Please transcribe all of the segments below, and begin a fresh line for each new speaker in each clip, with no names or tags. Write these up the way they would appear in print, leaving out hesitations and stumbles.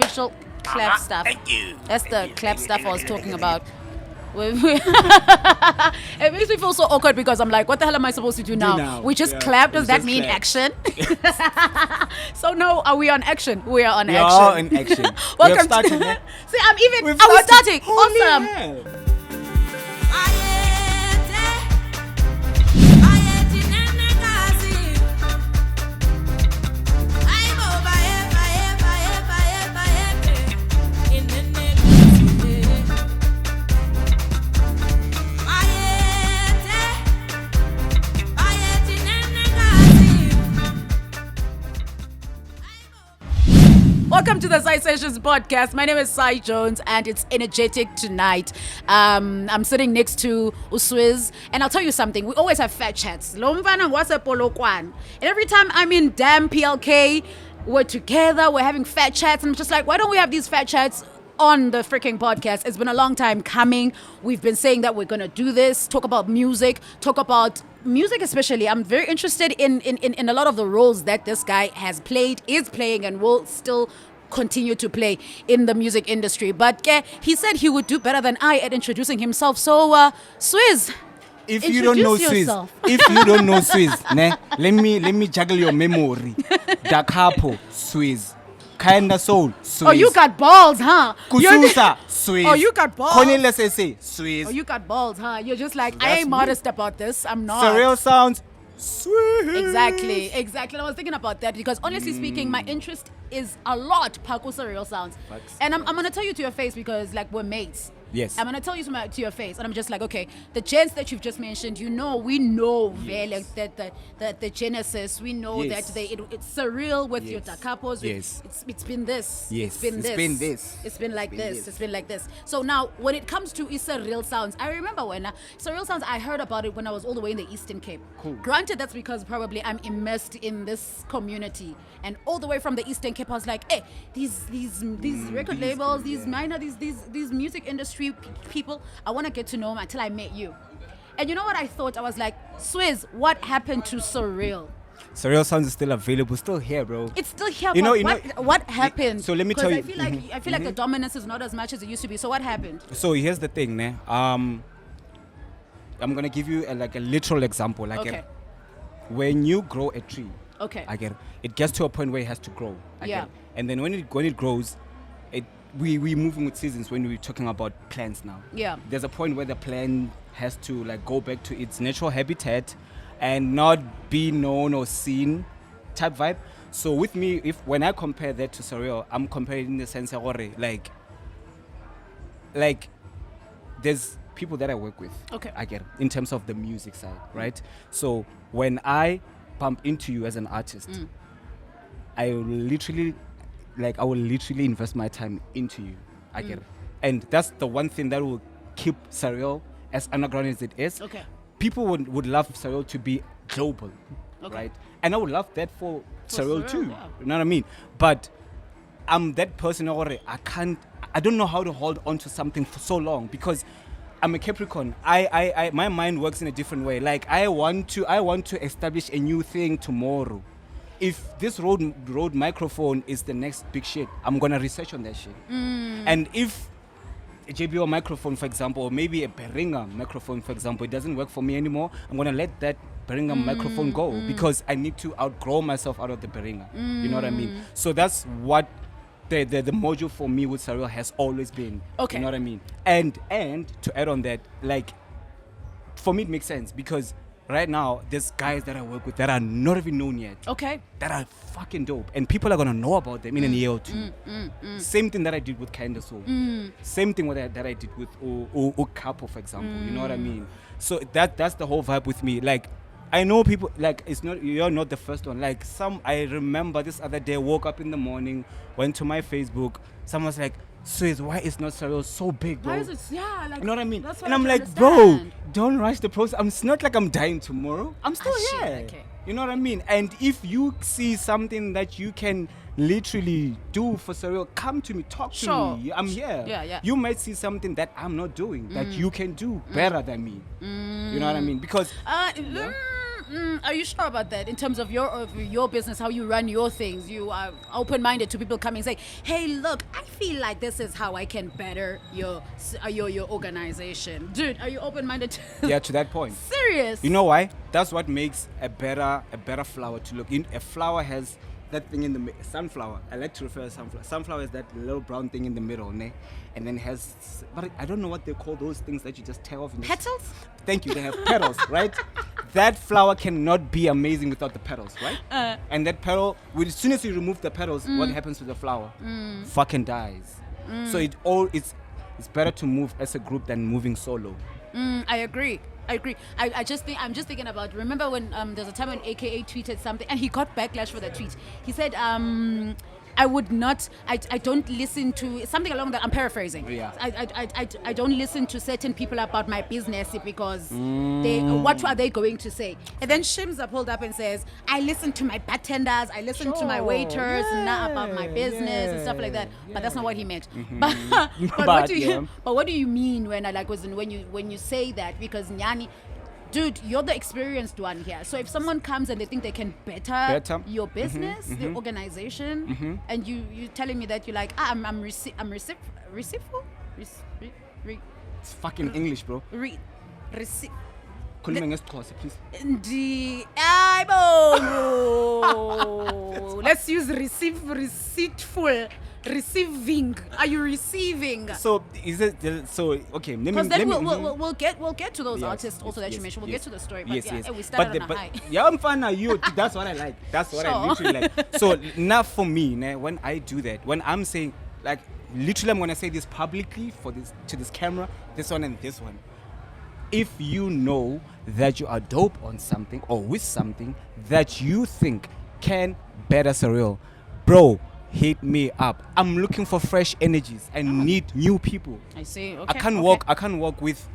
official clap stuff.
Thank you.
That's the clap stuff I was talking about. It makes me feel so awkward because I'm like, what the hell am I supposed to do now? We just clap. Does that mean action? So no, are we on action? We are on action.
We are on action.
Welcome to. See, we're starting. Awesome.
Hell.
Welcome to the Sai Sessions podcast. My name is Sai Jones and it's energetic tonight. I'm sitting next to Swizz and I'll tell you something. We always have fat chats. And every time I'm in damn PLK, we're together, we're having fat chats. And I'm just like, why don't we have these fat chats on the freaking podcast? It's been a long time coming. We've been saying that we're going to do this, talk about music especially. I'm very interested in a lot of the roles that this guy has played, is playing, and will still continue to play in the music industry. But he said he would do better than I at introducing himself. So, Swizz,
if you don't know Swizz, ne, let me juggle your memory. Da Capo, Swizz. Karyendasoul, Swizz.
Oh, you got balls, huh?
KUSUSA, Swizz.
Oh, you got balls.
Cornelius SA, Swizz.
Oh, you got balls, huh? You're just like, I ain't modest about this. I'm not.
Surreal Sounds, Swizz.
Exactly. I was thinking about that because honestly speaking, my interest is a lot Surreal Sounds.
Facts.
And I'm going to tell you to your face because like we're mates.
Yes.
I'm going to tell you to your face and I'm just like, okay, the gents that you've just mentioned, we know
Yes.
that the genesis, we know
Yes.
that it's surreal with
Yes.
your Capos.
Yes.
It's been this.
Yes.
It's been this.
It's
been like this. So now when it comes to Surreal Sounds, I remember when Surreal Sounds, I heard about it when I was all the way in the Eastern Cape.
Cool.
Granted, that's because probably I'm immersed in this community and all the way from the Eastern Cape, I was like, hey, these record labels, these music industry people, I want to get to know them until I met you. And you know what I thought? I was like, Swizz, what happened to Surreal?
Surreal Sounds is still available, still here, bro.
It's still here. What happened?
So let me tell you.
I feel like the dominance is not as much as it used to be. So what happened?
So here's the thing, ne? I'm gonna give you a literal example. When you grow a tree,
okay,
I get it. It gets to a point where it has to grow. I get it. And then when it grows, we're moving with seasons when we're talking about plants now. Yeah. There's a point where the plant has to go back to its natural habitat and not be known or seen type vibe. So with me, when I compare that to Surreal, I'm comparing in the sense of like there's people that I work with. Okay. I get it, in terms of the music side, right? So when I bump into you as an artist, I will literally invest my time into you. I get it. And that's the one thing that will keep Surreal as underground as it is. Okay. People would love Surreal to be global, right? And I would love that for Surreal too. Yeah. You know what I mean? But I'm that person already. I don't know how to hold on to something for so long because I'm a Capricorn. My mind works in a different way. Like I want to establish a new thing tomorrow. If this road microphone is the next big shit, I'm gonna research on that shit. And if a JBL microphone, for example, or maybe a Beringa microphone, for example, it doesn't work for me anymore, I'm gonna let that Beringa microphone go because I need to outgrow myself out of the Beringa. You know what I mean? So that's what the module for me with Surreal has always been. Okay. You know what I mean? And to add on that, for me it makes sense because right now, there's guys that I work with that are not even known yet. Okay. That are fucking dope. And people are going to know about them in a year or two. Same thing that I did with Karyendasoul. Same thing that I did with Capo, for example. You know what I mean? So that's the whole vibe with me. I know people, you're not the first one. I remember this other day, woke up in the morning, went to my Facebook. Someone was like, Swizz, why is not Surreal so big, bro? Why is it? Yeah, you know what I mean? And I'm like, bro, don't rush the process. It's not like I'm dying tomorrow. I'm still here. Okay. You know what I mean? And if you see something that you can literally do for Surreal, come to me, talk to me. I'm here. Yeah. You might see something that I'm not doing that you can do better than me. You know what I mean? Because
Are you sure about that in terms of your business, how you run your things? You are open-minded to people coming and say, hey, look, I feel like this is how I can better your organization. Dude, are you open-minded
to that point?
Serious?
You know why? That's what makes a better flower to look. A flower has that thing in the sunflower. I like to refer to sunflower. Sunflower is that little brown thing in the middle, ne? And then has, but I don't know what they call those things that you just tear off.
Petals?
Thank you. They have petals, right? That flower cannot be amazing without the petals, right? And that petal, as soon as you remove the petals, what happens to the flower? Fucking dies. So it's better to move as a group than moving solo.
I agree. I'm just thinking about, remember when there's a time when AKA tweeted something and he got backlash for that tweet. He said, I don't listen to something along that. I'm paraphrasing.
Yeah.
I don't listen to certain people about my business because what are they going to say? And then Shimza pulled up and says, I listen to my bartenders, I listen to my waiters, not about my business and stuff like that. But that's not what he meant. But what do you mean when you say that? Because Nyani, dude, you're the experienced one here. So if someone comes and they think they can better your business, the organization, and you telling me that you're like, I'm reciprocal?
It's fucking English, bro.
Let's use receiveful. Receiving. Are you receiving?
So is it okay?
Because then we'll get to those artists also that you mentioned. We'll get to the story. But and we started on a high.
Yeah, I'm fine now. That's what I like. That's what I literally like. So now for me, when I do that, when I'm saying like literally, I'm gonna say this publicly to this camera, this one and this one. If you know that you are dope on something or with something that you think can better Surreal, bro, hit me up. I'm looking for fresh energies. I need new people.
I see. Okay.
I can't work with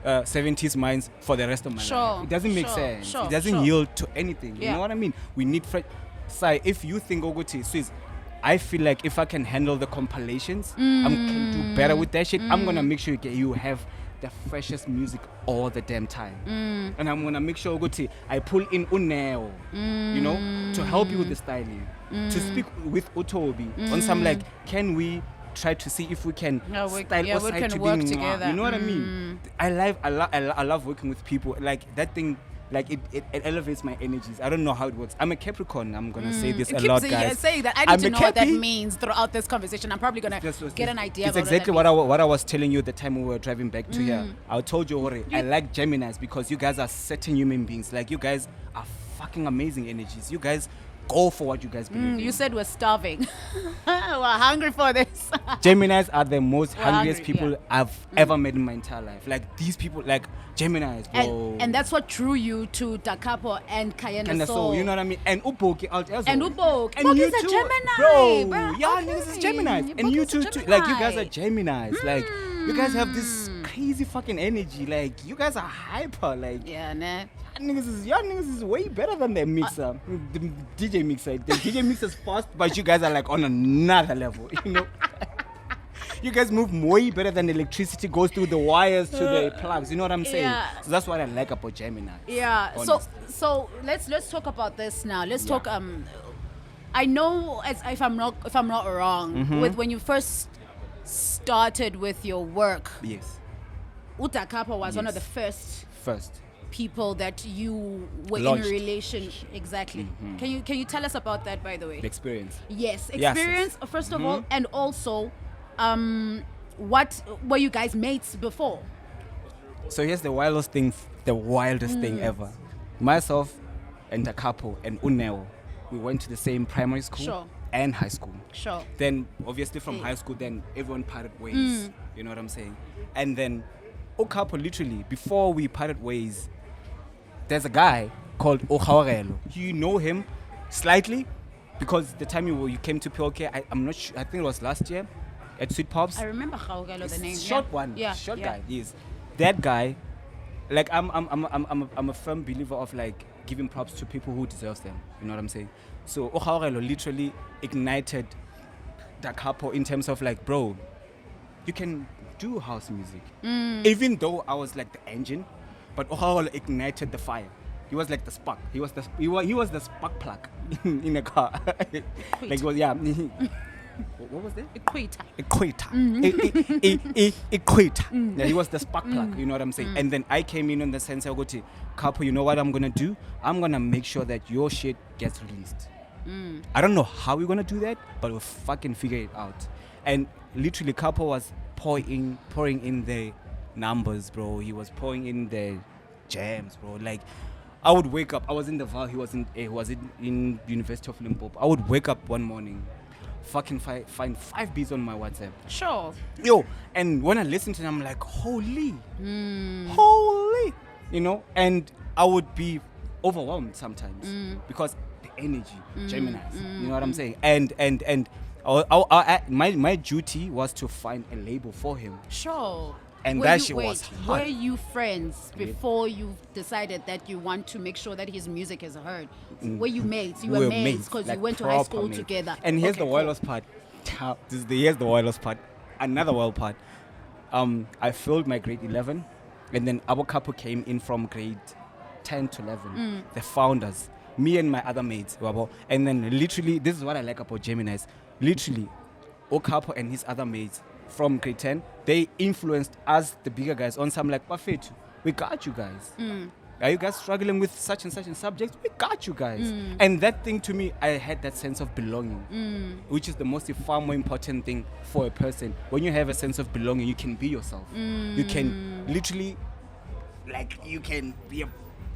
70s minds for the rest of my life. It doesn't make sense. It doesn't yield to anything. You know what I mean? We need fresh. Sai, if you think Oguti, Swizz, I feel like if I can handle the compilations, I can do better with that shit. I'm gonna make sure you have the freshest music all the damn time. And I'm gonna make sure I pull in Uneo, to help you with the styling, to speak with Utobi on some like, can we try to see if we can style
we can work together.
You know what I mean? I love working with people like that thing. Like it elevates my energies. I don't know how it works. I'm a Capricorn. I'm gonna say this a lot, guys.
Saying that. I need to know what that means throughout this conversation. I'm probably gonna get an idea.
It's exactly what I was telling you the time we were driving back to here. I told you already. I like Geminis because you guys are certain human beings. Like you guys are fucking amazing energies. You guys go for what you guys believe in.
You said we're starving. We're hungry for this.
Geminis are the most hungriest people I've ever met in my entire life. Like these people, like Geminis, bro.
And that's what drew you to Capo and Karyendasoul.
You know what I mean? And Upoki out as well.
And Upok.
And you
is a Gemini,
bro. Yeah, niggas is Geminis. And you too. Like you guys are Geminis. Like you guys have this crazy fucking energy. Like you guys are hyper. Like
nah.
Y'all niggas is way better than the mixer, the DJ mixer. The DJ mixer is fast, but you guys are like on another level, You guys move way better than electricity goes through the wires to the plugs. You know what I'm saying?
Yeah.
So that's what I like about Gemini.
Yeah. Honest. So let's talk about this now. Let's talk. I know if I'm not wrong, with when you first started with your work.
Yes.
Capo was one of the first people that you were
launched.
in a relation. Exactly. Can you tell us about that, by the way?
The experience.
Yes, experience first of all, and also what were you guys mates before?
So here's the wildest thing ever. Myself and Capo and Uneo, we went to the same primary school and high school.
Sure.
Then obviously from high school, then everyone parted ways. You know what I'm saying? And then Capo, literally before we parted ways, there's a guy called OhMi. You know him slightly because the time you came to PLK, I'm not sure. I think it was last year at Sweet Pops.
I remember the name.
Short one. Yeah. Short guy. Yes. That guy. Like I'm a firm believer of like giving props to people who deserve them. You know what I'm saying? So OhMi literally ignited the Capo in terms of like, bro, you can do house music. Even though I was like the engine, but OhMi ignited the fire. He was like the spark. He was the spark plug in a car. Like it was, yeah. What was that?
Equator.
Equator. Yeah, he was the spark plug, you know what I'm saying? And then I came in the sense of, Capo, you know what I'm going to do? I'm going to make sure that your shit gets released. I don't know how we're going to do that, but we'll fucking figure it out. And literally, Capo was pouring in the numbers, bro. He was pouring in the jams, bro. Like, I would wake up. I was in the Val. He was in University of Limpopo. I would wake up one morning, fucking find 5 beats on my WhatsApp.
Sure.
Yo, and when I listen to them, I'm like, holy, you know. And I would be overwhelmed sometimes because the energy, Geminis. You know what I'm saying? And my duty was to find a label for him.
Sure.
And that shit was hard.
Were you friends before you decided that you want to make sure that his music is heard? Were you mates? You were mates because you went to high school together.
And here's the wildest part. Here's the wildest part. Another wild part. I failed my grade 11, and then our couple came in from grade 10 to 11. The founders, me and my other mates, and then literally, this is what I like about Geminis. Literally, Okapo and his other mates from grade 10, they influenced us, the bigger guys, on some like, Buffet, we got you guys. Are you guys struggling with such and such and subjects? We got you guys. And that thing to me, I had that sense of belonging, which is the far more important thing for a person. When you have a sense of belonging, you can be yourself. You can literally, like, you can be a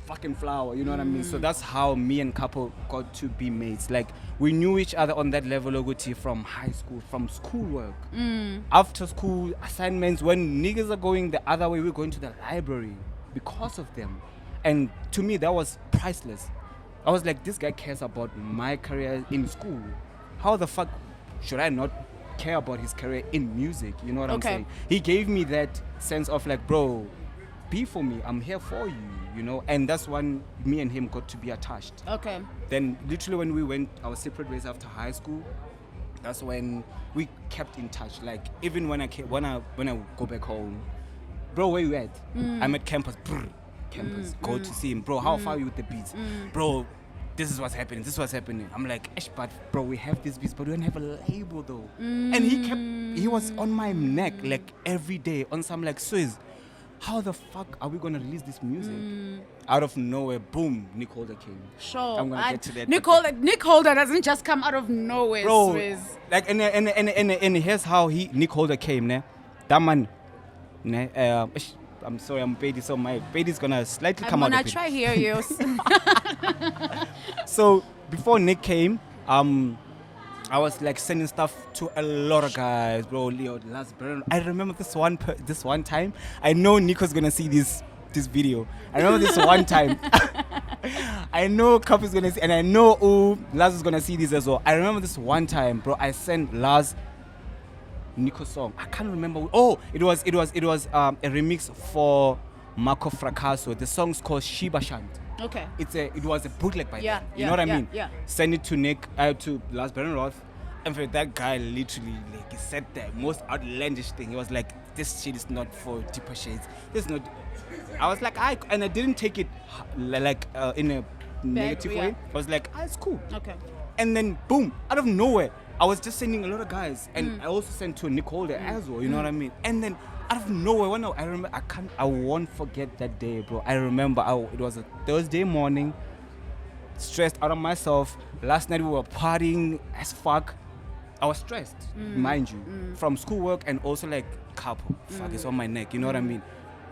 fucking flower, you know what I mean? So that's how me and Capo got to be mates. Like, we knew each other on that level, from high school, from schoolwork, after school assignments. When niggas are going the other way, we're going to the library because of them. And to me, that was priceless. I was like, this guy cares about my career in school. How the fuck should I not care about his career in music? You know what I'm saying? He gave me that sense of like, bro, be for me, I'm here for you, you know. And that's when me and him got to be attached. Okay. Then literally when we went our separate ways after high school, that's when we kept in touch. Like, even when I go back home, bro, where you at? I'm at campus. Go to see him. Bro, how far are you with the beats? Bro, this is what's happening. I'm like, but bro, we have these beats, but we don't have a label though. And he was on my neck like every day on some like, Swizz, how the fuck are we gonna release this music? Out of nowhere, boom, Nick Holder came. Sure. I'm gonna get to that.
Nick Holder doesn't just come out of nowhere, bro. Swizz.
Like, and here's how Nick Holder came, ne? That man, ne? I'm sorry, I'm Pedi, so my Pedi's gonna slightly come out a bit.
I'm gonna try hear you.
So before Nick came, I was like sending stuff to a lot of guys, bro. Liyon, I remember this one time. I know Nick was gonna see this video. I remember this one time. I know Capo's gonna see, and I know Laz is gonna see this as well. I remember this one time, bro. I sent Laz Nico's song. I can't remember. Oh, it was a remix for Marco Fracasso. The song's called Shiba Shant. Okay. It was a bootleg by them. You know what I mean? Yeah. Send it to Nick, to Lars Roth, and for that guy, literally, like, he said the most outlandish thing. He was like, "This shit is not for deeper shades. This is not." I was like, I didn't take it like in a negative way. I was like, it's cool. Okay. And then boom, out of nowhere, I was just sending a lot of guys, and I also sent to Nick Holder as well. You know what I mean? And then out of nowhere, I won't forget that day, bro. I remember it was a Thursday morning, stressed out of myself. Last night we were partying as fuck. I was stressed, mind you, from schoolwork and also like Capo. Fuck, it's on my neck. You know what I mean?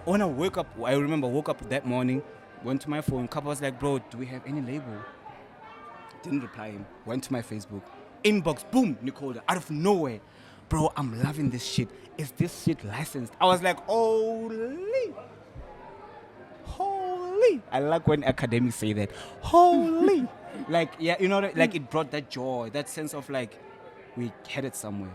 When I woke up that morning, went to my phone. Capo was like, bro, do we have any label? Didn't reply him. Went to my Facebook. Inbox, boom, Nick Holder, out of nowhere. Bro, I'm loving this shit. Is this shit licensed? I was like, holy. I like when academics say that. Holy. Like, yeah, you know, like it brought that joy, that sense of like, we headed somewhere.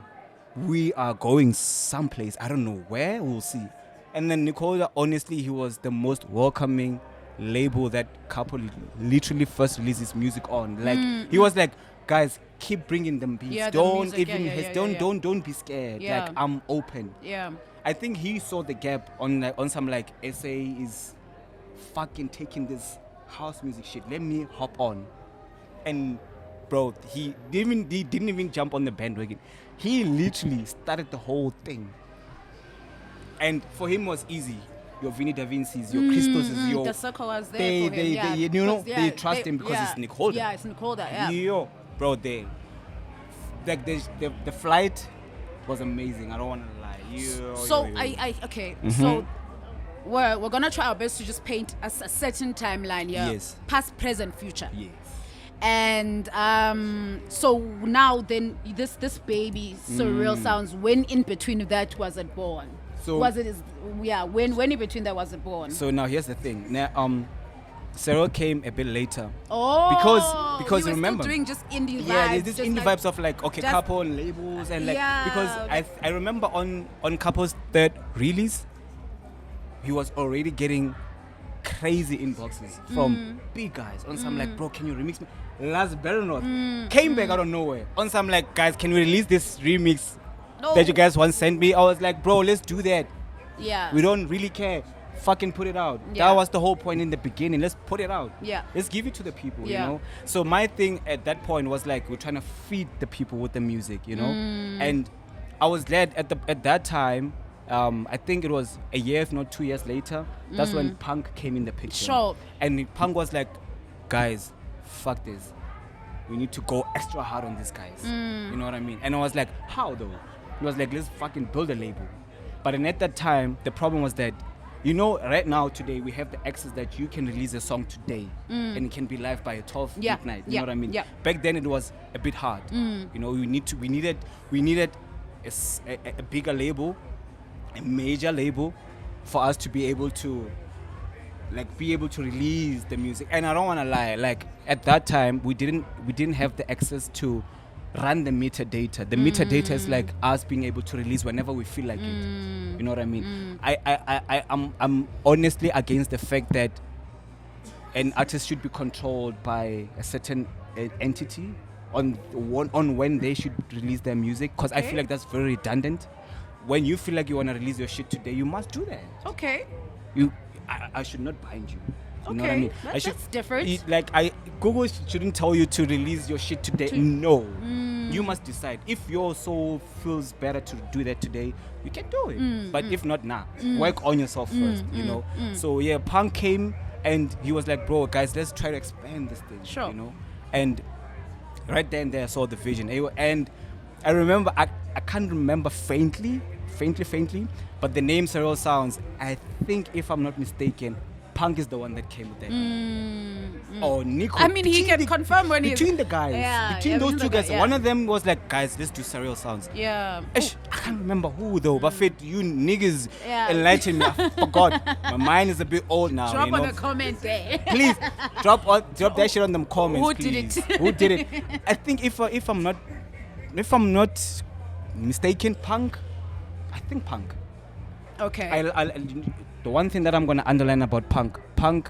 We are going someplace. I don't know where, we'll see. And then Nicola, honestly, he was the most welcoming label that Capo literally first released his music on. Like, he was like, guys, keep bringing them beats.
Yeah,
don't
don't
be scared.
Yeah.
Like, I'm open.
Yeah.
I think he saw the gap on some like SA is fucking taking this house music shit. Let me hop on. And bro, he didn't even jump on the bandwagon. He literally started the whole thing. And for him was easy. Your Vinny Da Vinci's, your Christos's, your
the circle was there for him.
They trust him because it's Nick Holder.
Yeah, it's Nick Holder. Yeah.
Yo, bro, like the flight was amazing. I don't want to lie.
Okay. So we're gonna try our best to just paint a certain timeline. Yeah.
Yes.
Past, present, future.
Yes.
And so now then this baby Surreal Sounds, when in between that was it born?
So
when in between that was it born?
So now here's the thing. Now Surreal came a bit later.
Oh,
because
you were
remember
still doing just indie vibes.
Yeah, there's this indie vibes of like Capo and labels and because I remember on Capo's third release, he was already getting crazy inboxes from big guys on some like, bro, can you remix me? Last Baronoth came back out of nowhere on some like, guys, can we release this remix that you guys once sent me? I was like, bro, let's do that.
Yeah.
We don't really care. Fucking put it out.
Yeah.
That was the whole point in the beginning. Let's put it out.
Yeah.
Let's give it to the people,
Yeah.
you know? So my thing at that point was like, we're trying to feed the people with the music, you know? And I was glad at that time, I think it was a year, if not 2 years later, that's when punk came in the picture.
Sure.
And punk was like, guys, fuck this. We need to go extra hard on these guys. You know what I mean? And I was like, how though? It was like, let's fucking build a label. But then at that time, the problem was that, you know, right now, today, we have the access that you can release a song today and it can be live by 12 midnight. You know what I mean?
Yeah.
Back then, it was a bit hard. You know, we needed a bigger label, a major label, for us to be able to release the music. And I don't want to lie, like at that time we didn't have the access to run the metadata. The metadata is like us being able to release whenever we feel like it. You know what I mean? I'm honestly against the fact that an artist should be controlled by a certain entity on when they should release their music, because I feel like that's very redundant. When you feel like you want to release your shit today, you must do that.
Okay.
I should not bind you. You
Okay,
know what I mean?
that's different.
Google shouldn't tell you to release your shit today. No. You must decide. If your soul feels better to do that today, you can do it. But if not, work on yourself first, you know? So yeah, punk came and he was like, bro, guys, let's try to expand this thing.
Sure.
You know? And right then there I saw the vision. And I remember, I can't remember faintly, but the name Surreal Sounds, I think if I'm not mistaken, Punk is the one that came with that. Or Nico.
I mean, he can confirm when he's...
Between the guys.
Yeah,
between those two guys.
yeah.
One of them was like, guys, let's do Surreal Sounds.
Yeah.
I can't remember who though, but you niggas enlighten me. I forgot. My mind is a bit old now.
Drop
you know?
on the comment there.
Please, drop that shit on them comments,
Who
please.
did it?
Who did it? I think if I'm not mistaken, Punk. I think Punk.
Okay.
The one thing that I'm going to underline about Punk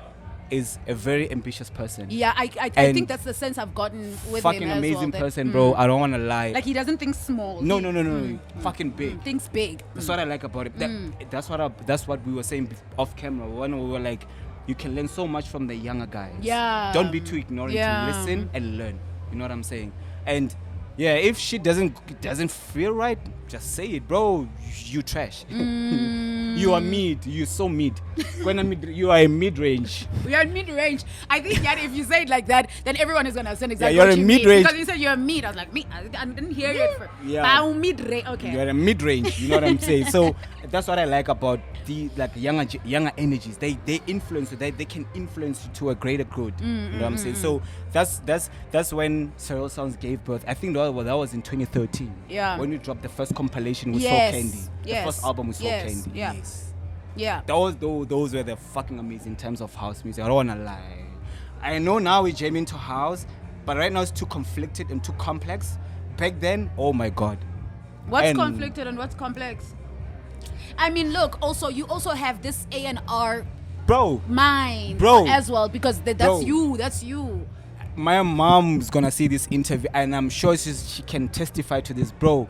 is a very ambitious person.
Yeah, I think that's the sense I've gotten with him as well.
Fucking amazing person, bro. I don't want to lie.
Like, he doesn't think small.
No. Fucking big.
Thinks big.
That's what I like about it. That's what we were saying off camera when we were like, you can learn so much from the younger guys.
Yeah.
Don't be too ignorant.
Yeah.
To listen and learn. You know what I'm saying? And yeah, if shit doesn't feel right, just say it, bro. You trash. You are mid. You're so mid. You are a mid-range.
We are mid-range. I think that if you say it like that, then everyone is going to understand exactly
you're
what
a
you
mid-range.
mean. Because you said you're mid. I was like, I didn't hear it first.
Yeah.
But I'm mid-range. Okay.
You're a mid-range. You know what I'm saying? So that's what I like about the younger energies. They influence you. They can influence you to a greater good. You know what I'm saying? So that's when Surreal Sounds gave birth. I think that was in 2013.
Yeah.
When we dropped the first compilation with
Yes.
Soul Candy.
Yes.
The first album with Soul
Yes.
Candy.
Yeah.
Yes.
Yeah.
Those were the fucking amazing times of house music. I don't wanna lie. I know now we jam into house, but right now it's too conflicted and too complex. Back then, oh my god.
What's conflicted and what's complex? I mean, look, you also have this A&R mind as well, because that's you.
My mom's gonna see this interview and I'm sure she can testify to this, bro.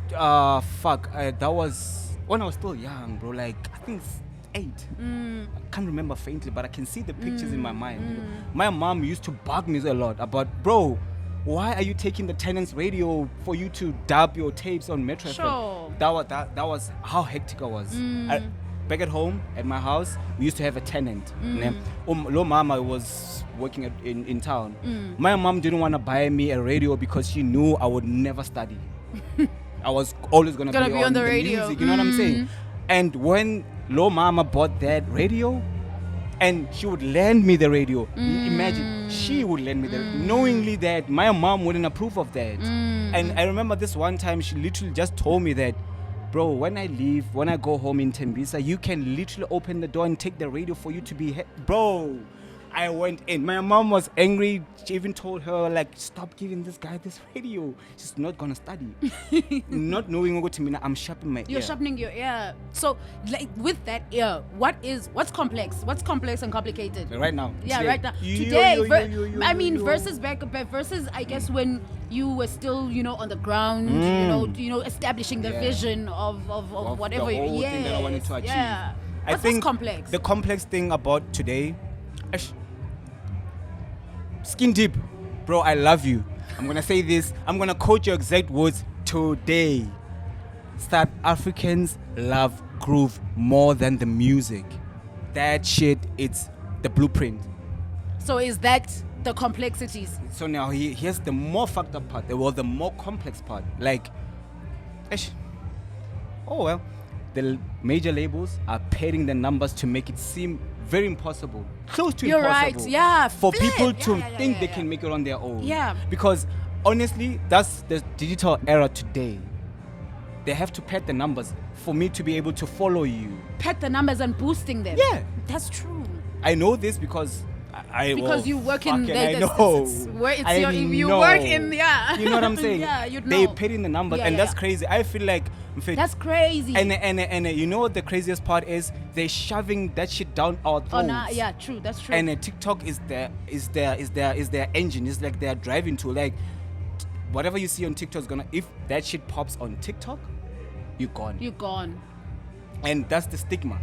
That was when I was still young, bro. Like, I think 8. I can't remember faintly, but I can see the pictures in my mind. You know? My mom used to bug me a lot about, bro, why are you taking the tenant's radio for you to dub your tapes on Metro FM? That was how hectic I was. Back at home, at my house, we used to have a tenant. Lo mama was working in town. My mom didn't want to buy me a radio because she knew I would never study. I was always going to be on the radio. Music, you know what I'm saying? And when Lo mama bought that radio, and she would lend me the radio. Imagine, she would lend me the knowingly that my mom wouldn't approve of that. And I remember this one time, she literally just told me that, bro, when I go home in Tembisa, you can literally open the door and take the radio for you to be... Bro, I went in. My mom was angry. She even told her, like, stop giving this guy this radio. She's not going to study. Not knowing what to mean, I'm sharpening my ear.
You're sharpening your ear. So, like, with that ear, what's complex? What's complex and complicated?
Right now.
Yeah,
today.
Right now. Today, versus, I guess, when you were still, on the ground, establishing the vision of whatever.
The whole thing that I wanted to achieve.
Yeah.
I think
what's complex?
The complex thing about today, skin deep, bro, I love you. I'm going to say this. I'm going to quote your exact words today. South Africans love groove more than the music. That shit, it's the blueprint.
So is that the complexities?
So now here's the more fucked up part. The more complex part. Like, the major labels are padding the numbers to make it seem very impossible, close to
You're
impossible.
Right. Yeah.
For people to think they can make it on their own.
Yeah.
Because honestly, that's the digital era today. They have to pad the numbers for me to be able to follow you.
Pad the numbers and boosting them.
Yeah.
That's true.
I know this because
you work in
I know.
You work in
You know what I'm saying?
Yeah, you know.
They put in the numbers, and that's crazy. I feel like
that's crazy.
And you know what the craziest part is? They're shoving that shit down our throats.
Yeah, true. That's true.
And TikTok is their engine. It's like their driving tool. Like whatever you see on TikTok is gonna. If that shit pops on TikTok, you're gone.
You're gone.
And that's the stigma.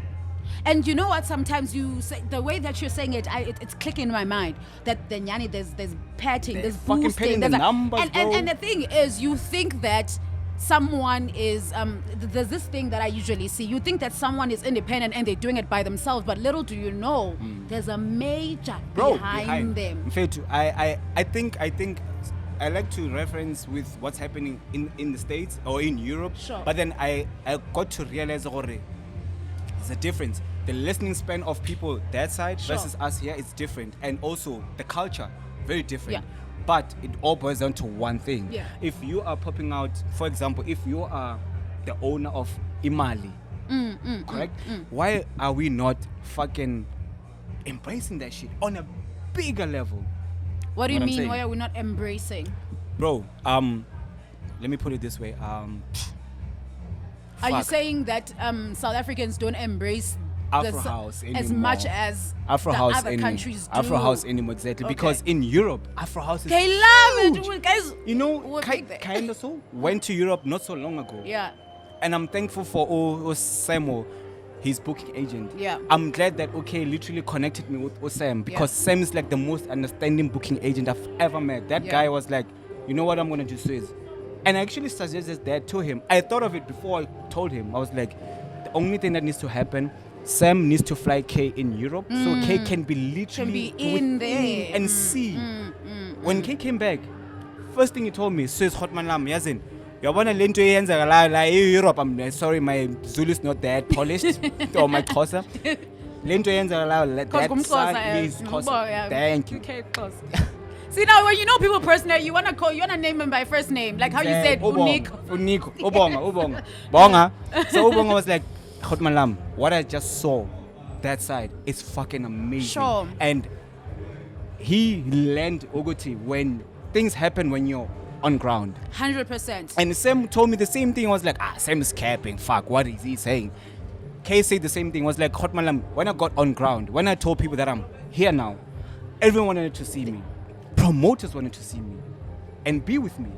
And you know what? Sometimes you say the way that you're saying it, it's clicking in my mind that the nyani there's patting, there's boosting,
there's numbers,
and the thing is, you think that someone is there's this thing that I usually see. You think that someone is independent and they're doing it by themselves, but little do you know, there's a major behind them.
In fact, I think I like to reference with what's happening in the States or in Europe.
Sure.
But then I got to realize there's a difference. The listening span of people that side versus us here is different. And also the culture, very different.
Yeah.
But it all boils down to one thing.
Yeah.
If you are popping out, for example, if you are the owner of Imali, correct? Why are we not fucking embracing that shit on a bigger level?
What do you mean? Why are we not embracing?
Bro, let me put it this way.
Are you saying that South Africans don't embrace
Afro House anymore?
As much as
Afro
the
House
other countries do?
Afro House anymore, exactly. Okay. Because in Europe, Afro House is
they
huge.
love it. Guys,
you know, Karyendasoul went to Europe not so long ago.
Yeah.
And I'm thankful for Osamo, his booking agent.
Yeah.
I'm glad that literally connected me with Osam because Sam is like the most understanding booking agent I've ever met. That guy was like, you know what I'm gonna do, Swizz. And I actually suggested that to him. I thought of it before I told him. I was like, the only thing that needs to happen, Sam needs to fly K in Europe so K can be literally
in there
and see. When K came back, first thing he told me, Swizz Hotman Lam, Yazin, yabona lento yenza la Europe. I'm sorry, my Zulu is not that polished or my Xhosa. Lento yenza la that side is Xhosa. Thank you.
Okay, Xhosa. See now, when you know people personally, you wanna name them by first name, like how you said
Uniko, Ubonga. Bonga. So Ubonga was like, Hotmalam, what I just saw that side is fucking amazing.
Sure.
And he learned Ogoti when things happen when you're on ground.
100%.
And Sam told me the same thing. I was like, Sam is capping. Fuck, what is he saying? Kay said the same thing. I was like, Hotmalam, when I got on ground, when I told people that I'm here now, everyone wanted to see me. Promoters wanted to see me and be with me,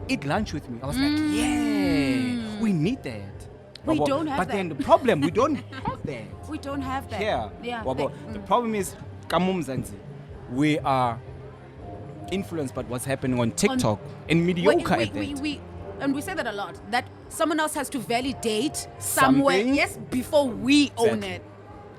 eat lunch with me. I was like, yeah, we need that.
We don't have
but
that.
then the problem, we don't have that.
We don't have that.
Yeah. The problem is, Kamumzanzi, we are influenced by what's happening on TikTok and mediocre at that.
And we say that a lot, that someone else has to validate somewhere, before we own it.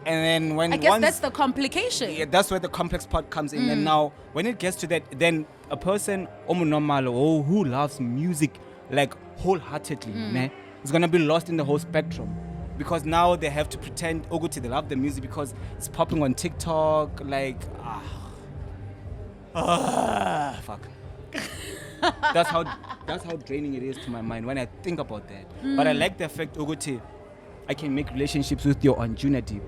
And then
I guess that's the complication.
Yeah, that's where the complex part comes in. And now, when it gets to that, then a person who loves music like wholeheartedly, is gonna be lost in the whole spectrum, because now they have to pretend they love the music because it's popping on TikTok. Like, fuck. That's how draining it is to my mind when I think about that. But I like the fact I can make relationships with your Anjuna. You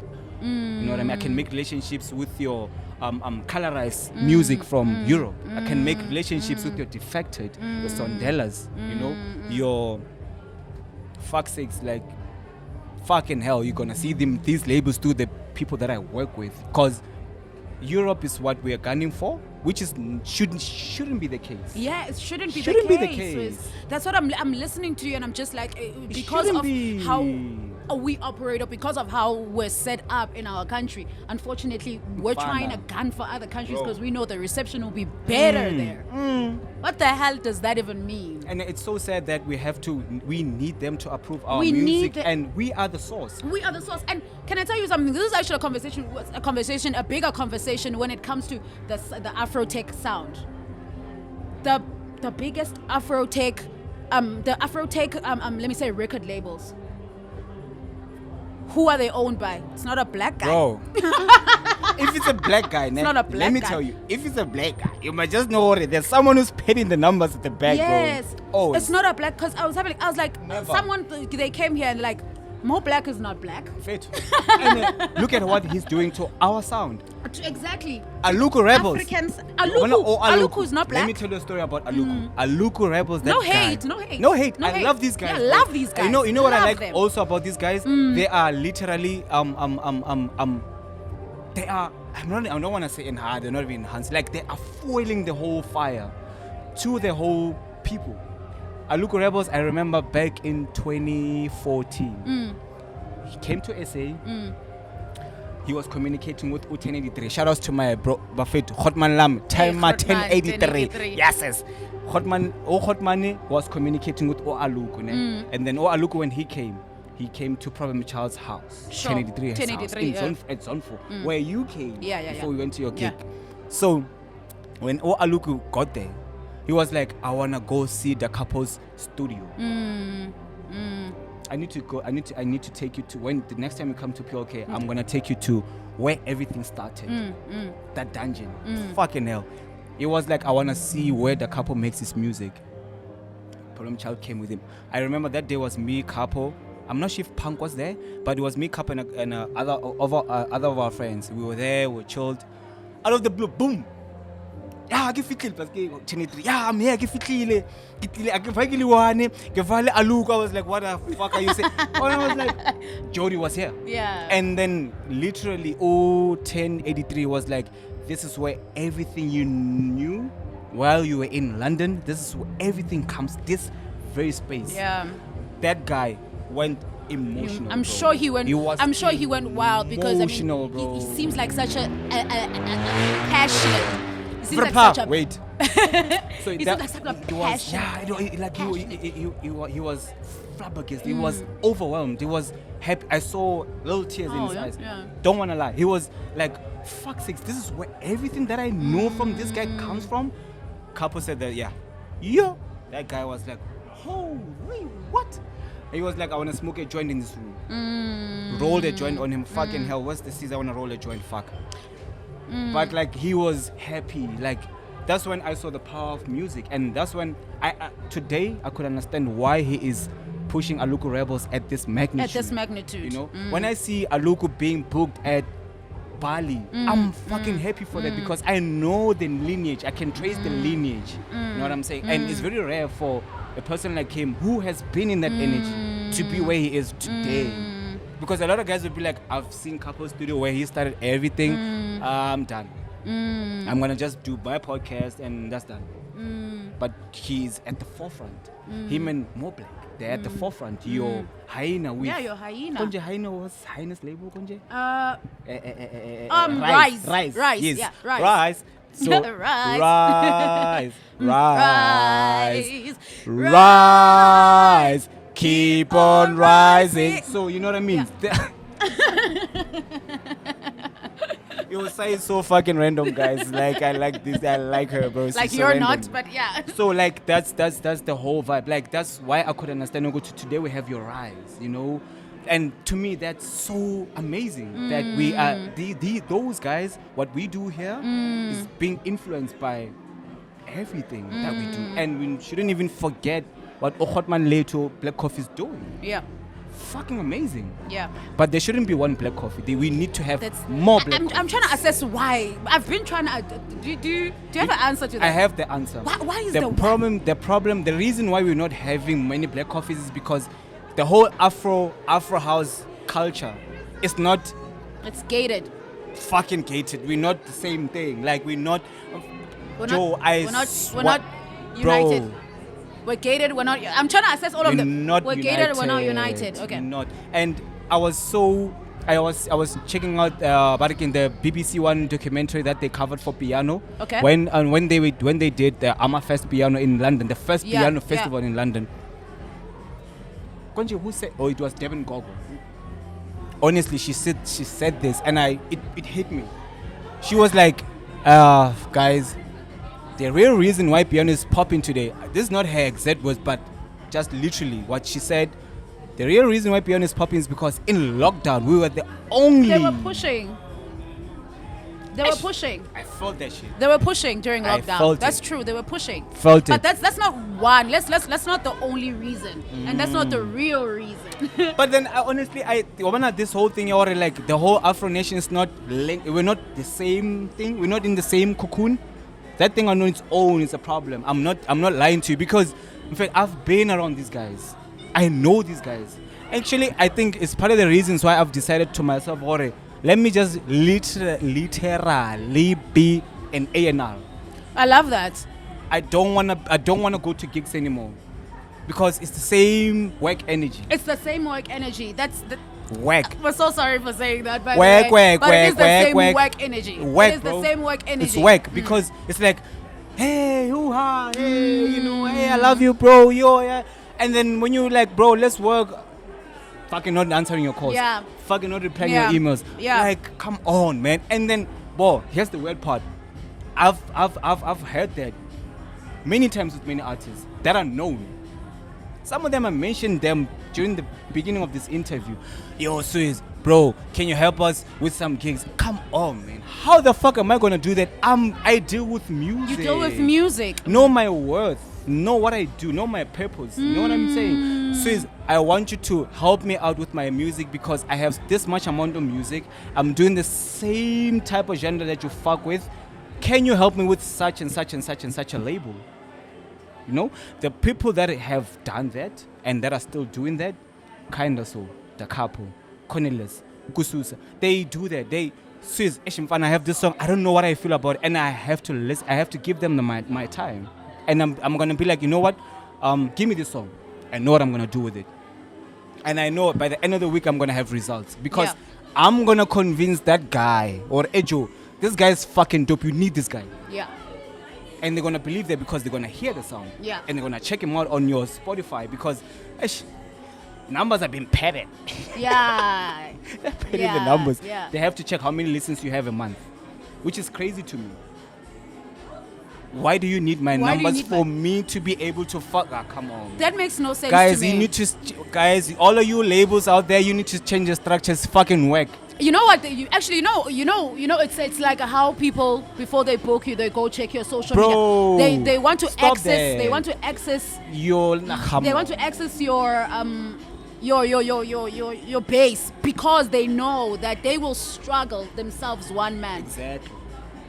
know what I mean? I can make relationships with your colorized music from Europe. I can make relationships with your Defected, your Sondelas, you know, your fuck's sakes, like fucking hell, you're gonna see these labels to the people that I work with, because Europe is what we are gunning for, which is shouldn't be the case.
Yeah, it shouldn't be the case. That's what I'm listening to you, and I'm just like, because of how we operate, or because of how we're set up in our country, unfortunately, we're trying to gun for other countries because we know the reception will be better there. What the hell does that even mean? And it's so sad that we need them to approve our music, and we are the source. We are the source. And can I tell you something? This is actually a bigger conversation when it comes to the Afro-tech sound. The biggest Afro-tech, let me say record labels. Who are they owned by? It's not a black guy.
Bro. If it's a black guy, it's not a black guy. Let me tell you, if it's a black guy, you might just know there's someone who's painting the numbers at the back,
yes.
bro. Oh,
it's not a black, because I was like,
never.
Someone, they came here and like, Mo Black is not black.
Fit. And look at what he's doing to our sound.
Exactly.
Aluku Rebels.
Africans. Aluku is not black.
Let me tell you a story about Aluku. Aluku Rebels.
No hate.
I love these guys.
Yeah, I love these guys.
You know what I like also about these guys? They are literally they are. I don't want to say enhanced. They're not even enhanced. Like, they are fueling the whole fire to the whole people. Aluku Rebels, I remember back in 2014. He came to SA. He was communicating with U1083. Shout outs to my bro, Buffett, Hotman Lam, Telma 1083. Yes. Hotman was communicating with Aluku. And then Aluku, when he came to Problem Child's house.
Sure.
1083 house at Zonfo, where you came before we went to your gig.
Yeah.
So when Aluku got there, he was like, I wanna go see the Capo's studio. I need to go. I need to take you to, when the next time you come to PLK, I'm gonna take you to where everything started. That dungeon. Fucking hell. It was like, I wanna see where the Capo makes his music. Problem Child came with him. I remember that day was me, Capo. I'm not sure if Punk was there, but it was me, Capo, and other of our friends. We were there. We chilled. Out of the blue, boom. Yeah, I give it plus yeah, I'm here, give it I give Aluku. I was like, what the fuck are you saying? And I was like, Jody was here.
Yeah.
And then literally 1083 was like, this is where everything you knew while you were in London, this is where everything comes, this very space.
Yeah.
That guy went emotional.
I'm sure he went wild, because I mean, he seems like such a passionate. He seems like such a
wait. So
he seems like such a passionate.
He was flabbergasted. He was overwhelmed. He was happy. I saw little tears in his eyes. Yeah. Don't want to lie. He was like, fuck sakes, this is where everything that I know from this guy comes from. Capo said that, that guy was like, holy what? He was like, I want to smoke a joint in this room. Roll a joint on him. Fucking hell, what's the season? I want to roll a joint. Fuck. But like, he was happy. Like, that's when I saw the power of music. And that's when today I could understand why he is pushing Aluku Rebels at this magnitude. You know, when I see Aluku being booked at Bali, I'm fucking happy for that, because I know the lineage. I can trace the lineage. You know what I'm saying? And it's very rare for a person like him who has been in that energy to be where he is today. Because a lot of guys would be like, I've seen Capo's studio where he started everything. I'm done. I'm gonna just do my podcast and that's done. But he's at the forefront. Him and Mo Black, they're at the forefront. Your hyena with.
Yeah, your hyena.
Konje hyena was highness label konje.
Rice.
Yes.
Yeah, rice.
Rice. So
Rice.
rise. Keep on rising. So you know what I mean?
Yeah.
Your side is so fucking random, guys. Like I like this. I like her, bro.
Like
She's
you're
so random.
not, but yeah.
So like that's the whole vibe. Like that's why I could understand. Today we have your rise, you know, and to me that's so amazing that we are those guys. What we do here is being influenced by everything that we do, and we shouldn't even forget what Ochotman Leto Black Coffee is doing.
Yeah.
Fucking amazing.
Yeah.
But there shouldn't be one black coffee. We need to have more black coffee.
I'm trying to assess why. I've been trying to. Do you have an answer to that?
I have the answer.
Why is
the problem? The reason why we're not having many black coffees is because the whole Afro house culture is not.
It's gated.
Fucking gated. We're not the same thing. Like we're not.
We're
Joe,
not united.
Bro.
We're gated. We're not. I'm trying to assess all of them. We're gated. We're not united. Okay.
Not. And I was checking out in the BBC One documentary that they covered for piano.
Okay.
When they did the Amafest piano in London, the first piano festival in London. Konje, who said? Oh, it was Devin Gogo. Honestly, she said this, and it hit me. She was like, guys. The real reason why piano is popping today, this is not her exact words, but just literally what she said. The real reason why piano is popping is because in lockdown we were the only.
They were pushing. I
felt that shit.
They were pushing during lockdown. That's true. They were pushing. But that's not one. That's not the only reason, and that's not the real reason.
But then honestly, this whole thing, like the whole Afro nation is not linked. We're not the same thing. We're not in the same cocoon. That thing on its own is a problem. I'm not lying to you because, in fact, I've been around these guys. I know these guys. Actually, I think it's part of the reasons why I've decided to myself, let me just literally be an A&R.
I love that.
I don't wanna go to gigs anymore because it's the same work energy.
It's the same work energy. That's the.
Work.
We're so sorry for saying that, but
it
is the same work energy.
Work,
it is the same work energy.
It's work because it's like, hey, hoo-ha, hey, you know, hey, I love you, bro, yo, yeah. And then when you like, bro, let's work, fucking not answering your calls, fucking not replying your emails, like, come on, man. And then, bro, here's the weird part. I've heard that many times with many artists that are known. Some of them I mentioned them during the beginning of this interview. Yo, Swizz, bro, can you help us with some gigs? Come on, man. How the fuck am I gonna do that? I deal with music.
You deal with music.
Know my worth. Know what I do. Know my purpose. You know what I'm saying? Swizz, I want you to help me out with my music because I have this much amount of music. I'm doing the same type of genre that you fuck with. Can you help me with such and such and such and such a label? You know, the people that have done that and that are still doing that, Karyendasoul, the Capo, Cornelius, KUSUSA, they do that. They Swizz, I have this song. I don't know what I feel about it, and I have to listen. I have to give them my time, and I'm gonna be like, you know what? Give me this song. I know what I'm gonna do with it, and I know by the end of the week I'm gonna have results because I'm gonna convince that guy or Ejo. This guy is fucking dope. You need this guy.
Yeah.
And they're going to believe that because they're going to hear the sound.
Yeah.
And they're going to check him out on your Spotify because numbers have been padded.
Yeah.
They're padding the numbers. Yeah. They have to check how many listens you have a month, which is crazy to me. Why do you need my numbers for me to be able to fuck? Come on.
That makes no sense
guys,
to me.
You need to, guys, all of you labels out there, you need to change the structures. Fucking work.
You know what? It's like how people before they book you, they go check your social media. They want to access.
That.
They want to access
your.
They want to access your base because they know that they will struggle themselves one man.
Exactly.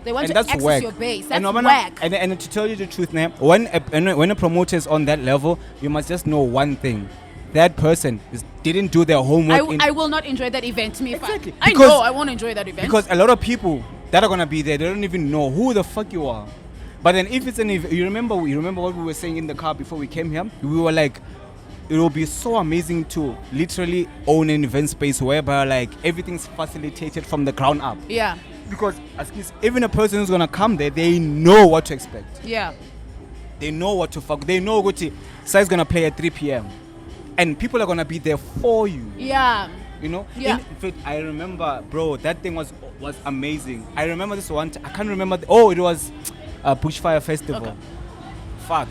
They want to access
work.
Your base. That's
whack. And to tell you the truth, now, when a promoter is on that level, you must just know one thing. That person didn't do their homework.
I will not enjoy that event.
Exactly.
I know I won't enjoy that event.
Because a lot of people that are going to be there, they don't even know who the fuck you are. But then if it's you remember what we were saying in the car before we came here? We were like, it will be so amazing to literally own an event space whereby like everything's facilitated from the ground up.
Yeah.
Because even a person who's gonna come there, they know what to expect.
Yeah.
They know what to fuck. They know what Sai's gonna play at 3 p.m. and people are gonna be there for you.
Yeah.
You know?
Yeah.
In fact, I remember, bro, that thing was amazing. I remember this one. I can't remember. It was a Bushfire Festival.
Okay.
Fuck.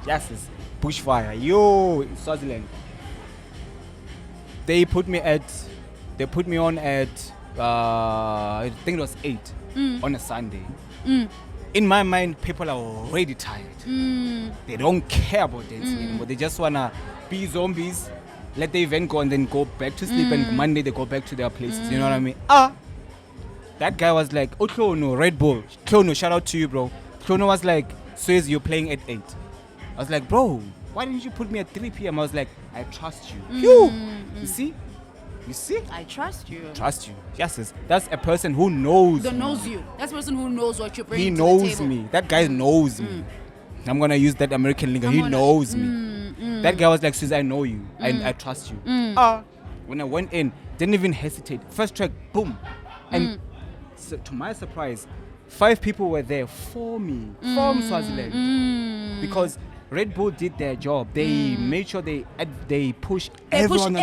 Yes, it's Bushfire. Yo, in Swaziland. They put me on at I think it was 8 on a Sunday. In my mind, people are already tired. They don't care about dancing anymore. They just wanna be zombies, let the event go, and then go back to sleep. And Monday they go back to their places. You know what I mean? That guy was like, "Oh, Klono, Red Bull, Klono, shout out to you, bro." Klono was like, "Swizz, you're playing at 8." I was like, "Bro, why didn't you put me at 3 p.m.?" I was like, "I trust you." You see? You see?
I trust you.
Trust you. Yes, that's a person who knows.
That knows you. That's a person who knows what you're bringing
He
to the
knows
table.
me. That guy knows me. I'm gonna use that American lingo. He knows me. That guy was like, "Swizz, I know you and I trust you." When I went in, didn't even hesitate. First track, boom, and so, to my surprise, 5 people were there for me from Swaziland because Red Bull did their job. They made sure they push everyone.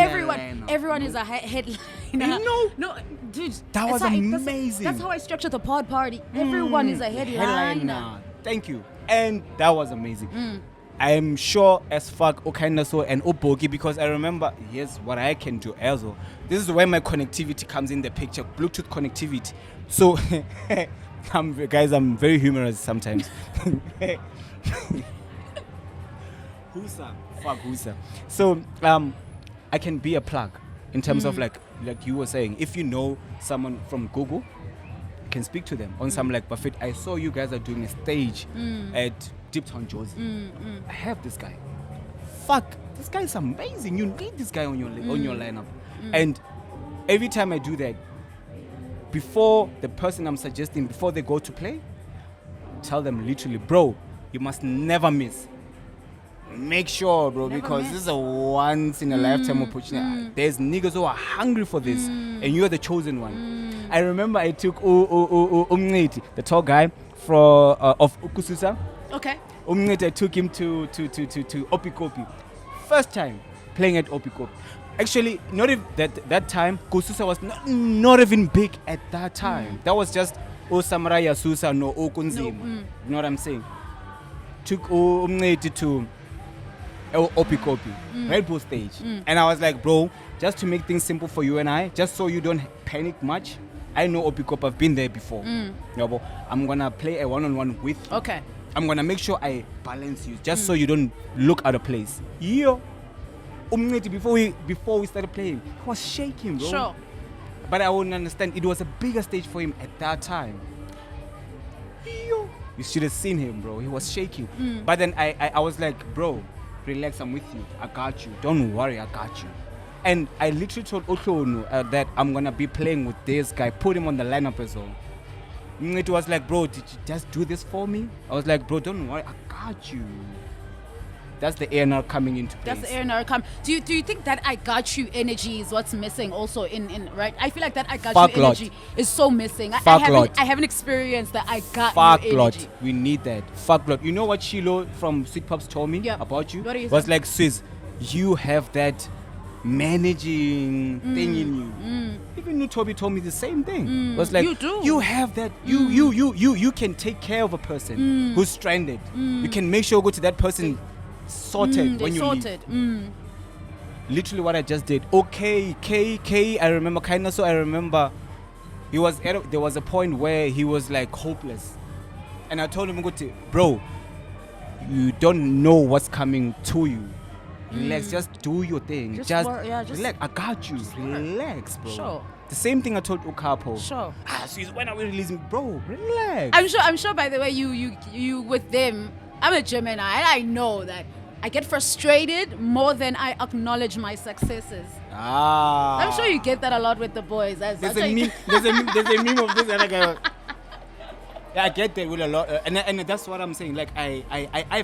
Everyone is a headliner. No, dude.
That was amazing.
That's how I structured the pod party. Everyone is a headliner.
Thank you. And that was amazing. I'm sure as fuck Karyendasoul and Obogi, because I remember, here's what I can do also. This is where my connectivity comes in the picture, Bluetooth connectivity. So, I'm very humorous sometimes. Fuck KUSUSA. So, I can be a plug in terms of like you were saying, if you know someone from Google, you can speak to them on some like Buffett. I saw you guys are doing a stage at Deep Town Josie. I have this guy. Fuck, this guy is amazing. You need this guy on your lineup. And every time I do that, before the person I'm suggesting, before they go to play, tell them literally, bro, you must never miss. Make sure, bro, because this is a once in a lifetime opportunity. There's niggas who are hungry for this, and you're the chosen one. I remember I took the tall guy of KUSUSA.
Okay.
I took him to Opikopi. First time playing at Opikopi. Actually, not even that time, KUSUSA was not even big at that time. That was just Samaraya Susa no Okunzim. You know what I'm saying? Took to Opikopi, Red Bull stage. And I was like, bro, just to make things simple for you and I, just so you don't panic much, I know Opikopi, I've been there before. I'm going to play a one-on-one with you.
Okay.
I'm going to make sure I balance you, just so you don't look out of place. Before we started playing, he was shaking, bro.
Sure.
But I wouldn't understand. It was a bigger stage for him at that time. You should have seen him, bro. He was shaking. But then I was like, bro, relax, I'm with you. I got you. Don't worry, I got you. And I literally told Oklonu that I'm going to be playing with this guy. Put him on the lineup as well. It was like, bro, did you just do this for me? I was like, bro, don't worry, I got you. That's the A&R coming into place.
That's the A&R come. Do you think that I got you energy is what's missing also in right? I feel like that I got you energy is so missing. I haven't experienced that I got you energy.
We need that. Fuck lot. You know what Shilo from Sweet Pops told me about you?
What is
was like, Swizz, you have that managing thing in you. Even Nutobi told me the same thing. Was like,
you do.
You have that. You can take care of a person who's stranded. You can make sure go to that person sorted when you leave. Literally what I just did. Okay, K. I remember Karyendasoul. I remember there was a point where he was like hopeless, and I told him, bro, you don't know what's coming to you. Relax, just do your thing. Just relax. I got you. Relax, bro.
Sure.
The same thing I told Capo.
Sure.
Swizz, when are we releasing, bro? Relax.
I'm sure. By the way, you with them. I'm a Gemini, and I know that I get frustrated more than I acknowledge my successes. I'm sure you get that a lot with the boys.
There's a meme of this other guy. I get that with a lot, and that's what I'm saying. Like I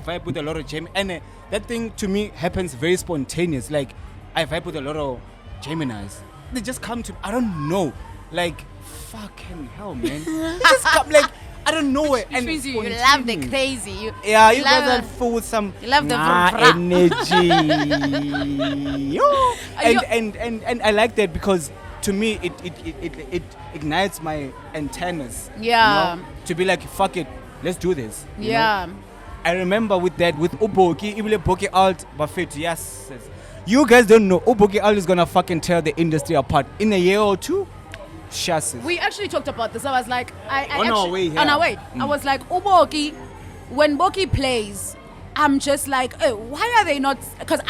vibe with a lot of Gemini, and that thing to me happens very spontaneous. Like I vibe with a lot of Geminis. They just come to, I don't know, like fucking hell, man. They just come like I don't know it. And
you love the crazy. You
guys are full with some
you love the
energy. and I like that because to me it ignites my antennas.
Yeah.
You know, to be like, fuck it, let's do this.
Yeah.
Know? I remember with that, with Uboki, Ibile Boki Alt, Buffett, yes. You guys don't know, Uboki Alt is gonna fucking tear the industry apart in a year or two. Chassis.
We actually talked about this. I was like,
on our way.
I was like, Uboki, when Boki plays, I'm just like, oh, why are they not? Because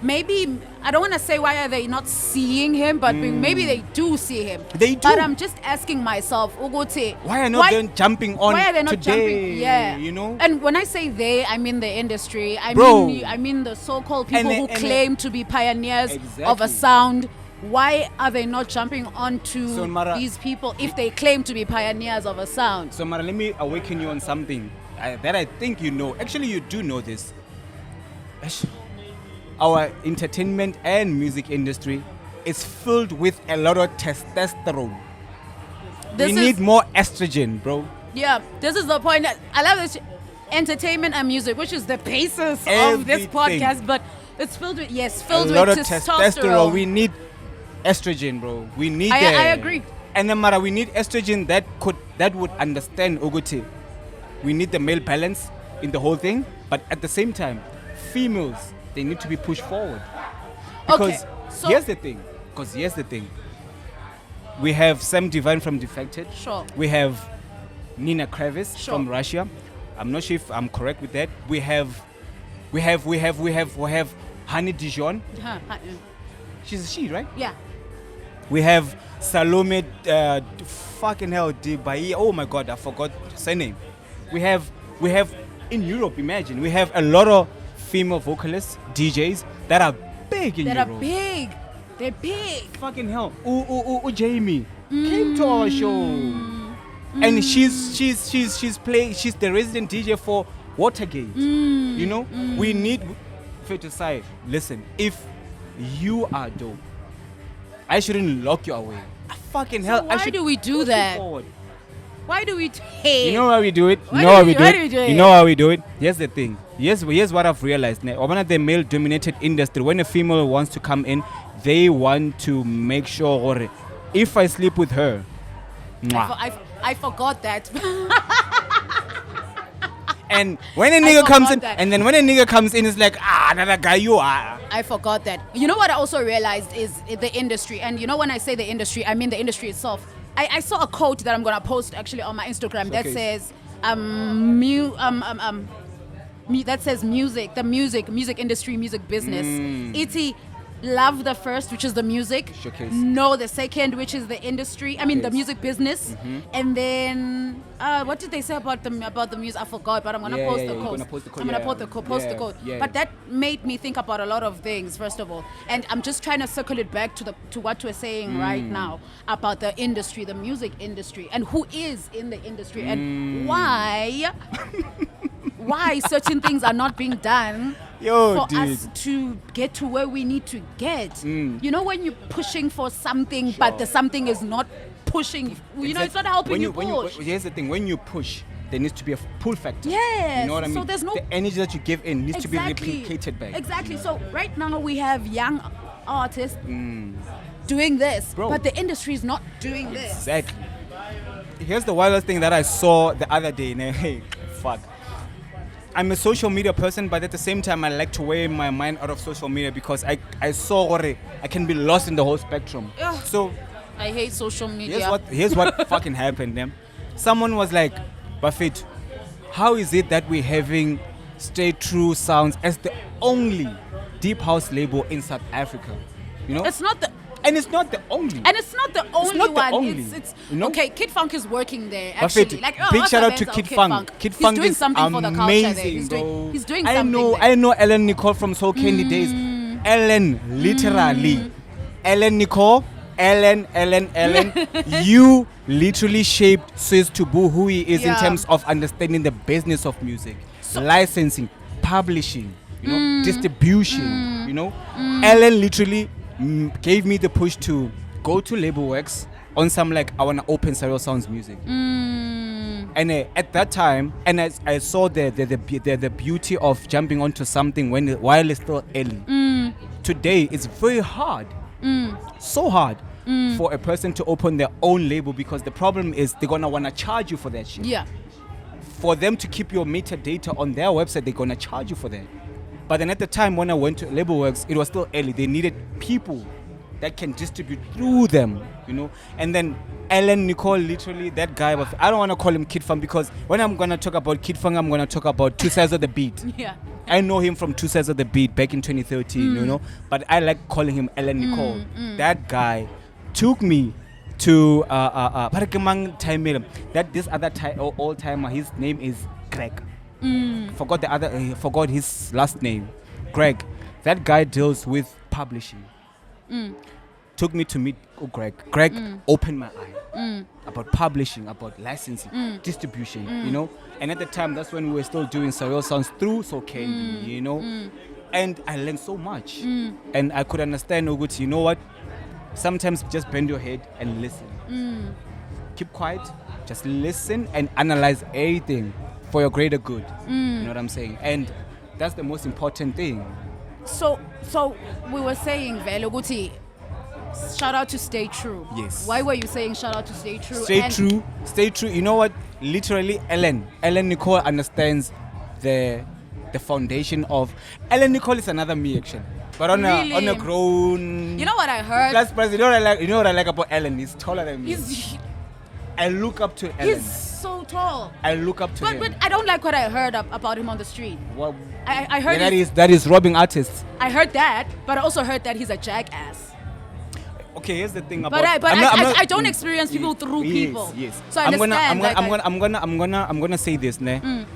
maybe I don't want to say why are they not seeing him, but maybe they do see him.
They do.
But I'm just asking myself, Ugote,
why are they jumping on?
Why are they not
today,
jumping? Yeah,
you know.
And when I say they, I mean the industry. I mean the so-called people who claim to be pioneers of a sound. Why are they not jumping onto these people if they claim to be pioneers of a sound?
So Mara, let me awaken you on something that I think you know. Actually, you do know this. Our entertainment and music industry is filled with a lot of testosterone. We need more estrogen, bro.
Yeah, this is the point. I love this entertainment and music, which is the basis of this podcast, but it's filled with a lot of testosterone.
We need estrogen, bro. We need
I agree.
And then Mara, we need estrogen that would understand Ogote. We need the male balance in the whole thing, but at the same time, females, they need to be pushed forward. Because here's the thing. We have Sam Divine from Defected.
Sure.
We have Nina Kravis from Russia. I'm not sure if I'm correct with that. We have Honey Dijon. She's she, right?
Yeah.
We have Salome fucking hell Dibai. Oh my god, I forgot her name. We have in Europe, imagine, we have a lot of female vocalists, DJs that are big in Europe.
They're big.
Fucking hell. Jamie came to our show. And she's the resident DJ for Watergate. You know? We need fair to say, listen, if you are dope, I shouldn't lock you away. Fucking hell.
Why do we do that? Why do we
You know how we do it? You know how we do it? Here's the thing. Here's what I've realized. One of the male-dominated industry, when a female wants to come in, they want to make sure, if I sleep with her,
I forgot that.
And when a nigga comes in, and then when a nigga comes in, it's like, another guy you are.
I forgot that. You know what I also realized is the industry. And you know when I say the industry, I mean the industry itself. I saw a quote that I'm going to post actually on my Instagram that says, that says music, the music industry, music business. It's love the first, which is the music.
Showcase.
Know the second, which is the industry. I mean the music business. And then what did they say about the music? I forgot, but I'm gonna post the quote. I'm gonna post the quote. But that made me think about a lot of things. First of all, and I'm just trying to circle it back to what we're saying right now about the industry, the music industry, and who is in the industry and why. Why certain things are not being done for us to get to where we need to get. You know, when you're pushing for something, but the something is not pushing, you know, it's not helping you push.
Here's the thing, when you push, there needs to be a pull factor.
Yes.
You know what I mean?
So there's no...
The energy that you give in needs to be replicated back.
Exactly. So right now we have young artists doing this, but the industry is not doing this.
Exactly. Here's the wildest thing that I saw the other day. Hey, fuck. I'm a social media person, but at the same time, I like to wear my mind out of social media because I saw I can be lost in the whole spectrum.
Ugh,
so
I hate social media.
Here's what fucking happened. Someone was like, Buffett, how is it that we're having Stay True Sounds as the only deep house label in South Africa? You know,
it's not the
only
one. It's
you know?
Okay, Kid Funk is working there actually.
Big shout out to Kid Funk. Kid Funk
doing
is
something
amazing,
for the culture there. He's doing something there.
I know Ellen Nicole from Soul Candy days. Ellen, literally. Ellen Nicole, Ellen, you literally shaped Swizz to be who he is in terms of understanding the business of music, licensing, publishing, distribution, Ellen literally gave me the push to go to Label Works on some like, I want to open Surreal Sounds music. And at that time, and I saw the beauty of jumping onto something while it's still early. Today, it's very hard. So hard for a person to open their own label, because the problem is they're gonna wanna charge you for that shit.
Yeah.
For them to keep your metadata on their website, they're gonna charge you for that. But then at the time when I went to Label Works, it was still early. They needed people that can distribute through them, And then Ellen Nicole, literally that guy was, I don't want to call him Kid Funk, because when I'm gonna talk about Kid Funk, I'm gonna talk about Two Sides of the Beat.
Yeah.
I know him from Two Sides of the Beat back in 2013, But I like calling him Ellen Nicole. That guy took me to that this other old timer. His name is Greg. Forgot his last name. Greg. That guy deals with publishing. Took me to meet Greg. Greg opened my eye about publishing, about licensing, distribution, And at the time, that's when we were still doing Surreal Sounds through So Candy, And I learned so much. And I could understand, Oguti, you know what? Sometimes just bend your head and listen. Keep quiet, just listen and analyze everything for your greater good. You know what I'm saying? And that's the most important thing.
So we were saying, Vele Guti, shout out to Stay True.
Yes.
Why were you saying shout out to Stay True?
Stay true. You know what? Literally, Ellen Nicole understands the foundation of. Ellen Nicole is another me, actually, but on a grown.
You know what I heard?
Plus, you know what I like about Ellen? He's taller than me. I look up to Ellen.
He's so tall.
I look up to him.
But I don't like what I heard about him on the street.
Well,
I heard
that is robbing artists.
I heard that, but I also heard that he's a jackass.
Okay, here's the thing about.
But I don't experience people through people.
Yes.
So I understand.
I'm gonna say this, ne?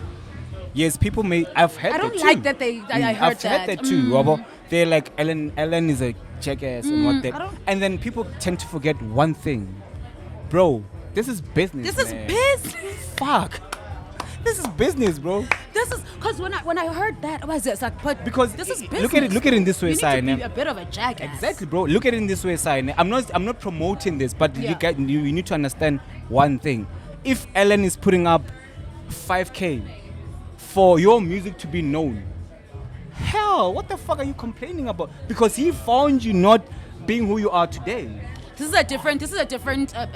Yes, people may. I've heard.
I don't
that
like
too.
that I heard that.
I've heard that too, Robo. They're like Ellen is a jackass and what that. And then people tend to forget one thing, bro. This is business.
This is business.
Fuck. This is business, bro.
This is because when I heard that, I was just like, but
because
this is business.
Look at it in this way,
you need to be a bit of a jackass.
Exactly, bro. Look at it in this way, Sign. I'm not promoting this, but you need to understand one thing. If Ellen is putting up 5K for your music to be known, hell, what the fuck are you complaining about? Because he found you not being who you are today.
This is a different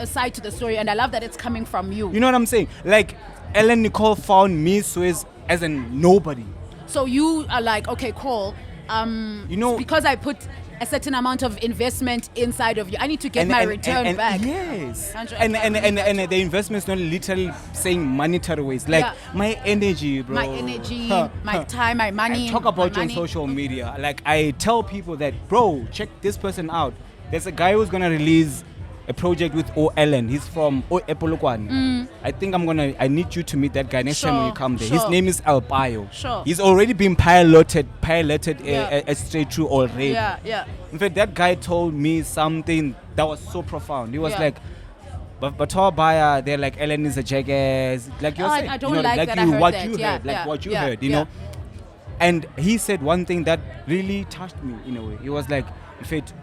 side to the story, and I love that it's coming from you.
You know what I'm saying? Like, Ellen Nicole found me, Swizz, as a nobody.
So you are like, okay, cool. Because I put a certain amount of investment inside of you, I need to get my return back.
Yes. And the investment's not literally saying monetary ways. Like my energy, bro.
My energy, my time, my money.
I talk about you on social media. Like I tell people that, bro, check this person out. There's a guy who's gonna release a project with Ellen. He's from Epolokwane. I think I need you to meet that guy next time when you come there. His name is Albayo.
Sure.
He's already been piloted straight through already.
Yeah.
In fact, that guy told me something that was so profound. He was like, but Baya, they're like, Ellen is a jackass. Like you're saying.
I don't like that I heard that.
What you heard, you know. And he said one thing that really touched me in a way. He was like, in fact,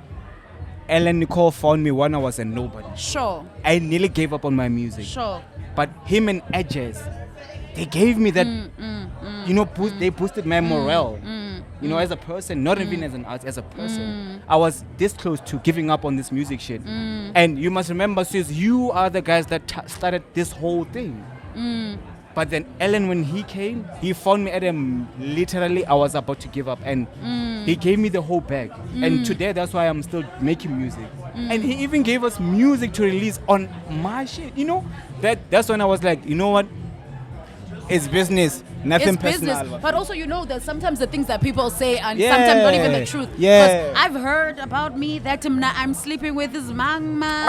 Ellen Nicole found me when I was a nobody.
Sure.
I nearly gave up on my music.
Sure.
But him and Edges, they gave me that, they boosted my morale. As a person, not even as an artist, as a person. I was this close to giving up on this music shit. And you must remember, Swizz, you are the guys that started this whole thing. But then Ellen, when he came, he found me at literally I was about to give up, and he gave me the whole bag. And today, that's why I'm still making music. And he even gave us music to release on my shit. That's when I was like, you know what? It's business, nothing personal.
Business, but also that sometimes the things that people say and sometimes not even the truth.
Yeah.
I've heard about me that I'm sleeping with his mama.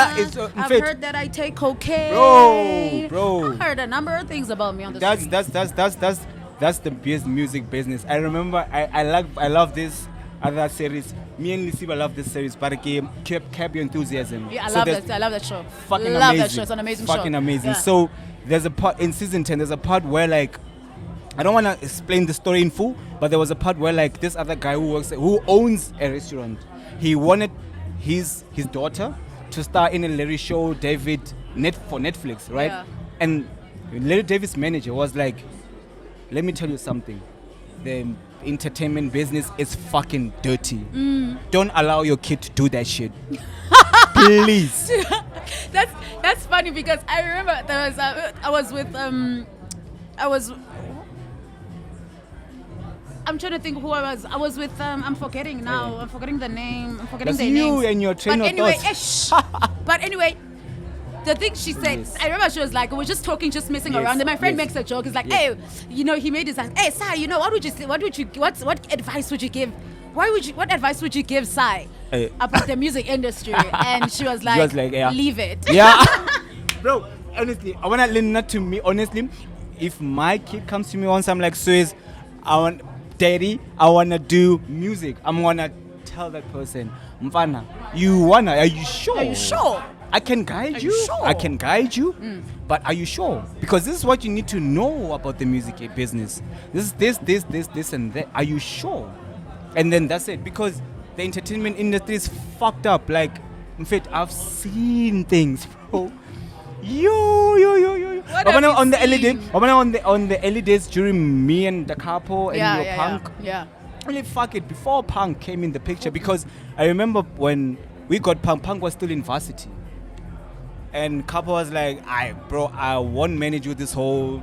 I've heard that I take cocaine.
Bro.
I've heard a number of things about me on the
street. That's the music business. I remember I love this other series. Me and Lisiba love this series, but again, Curb Your Enthusiasm.
Yeah, I love that. I love that show.
Fucking
love
amazing.
that show. It's an amazing show.
Fucking amazing.
Yeah.
So there's a part in season 10. There's a part where like, I don't want to explain the story in full, but there was a part where like this other guy who owns a restaurant, he wanted his daughter to star in a Larry show, David for Netflix, right?
Yeah.
And Larry David's manager was like, let me tell you something. The entertainment business is fucking dirty. Don't allow your kid to do that shit. Please.
That's funny because I remember there was I'm trying to think who I was. I was with I'm forgetting now. I'm forgetting the name. I'm forgetting
That's
their
you
names.
and your train
but
of
anyway,
thoughts.
but anyway, the thing she said,
Yes.
I remember she was like, we were just talking, just messing
Yes,
around. And my friend
yes.
makes a joke. He's like,
Yes.
hey, he made his ass. Hey, Sai, what would you say? What advice would you give? What advice would you give Sai about the music industry? And she was like,
yeah.
leave it.
Yeah. Bro, honestly, I want to learn that to me. Honestly, if my kid comes to me once, I'm like, Swizz, Daddy, I want to do music. I'm going to tell that person, Mfana, are you sure?
Are you sure?
I can guide
Are
you.
you sure?
I can guide you. But are you sure? Because this is what you need to know about the music business. This, and that. Are you sure? And then that's it. Because the entertainment industry is fucked up. Like, in fact, I've seen things, bro. Yo.
What have you
on the
seen?
on the early days during me and the Capo and your punk.
Yeah.
Really, fuck it. Before punk came in the picture, because I remember when we got punk was still in varsity. And Capo was like, bro, I won't manage with this whole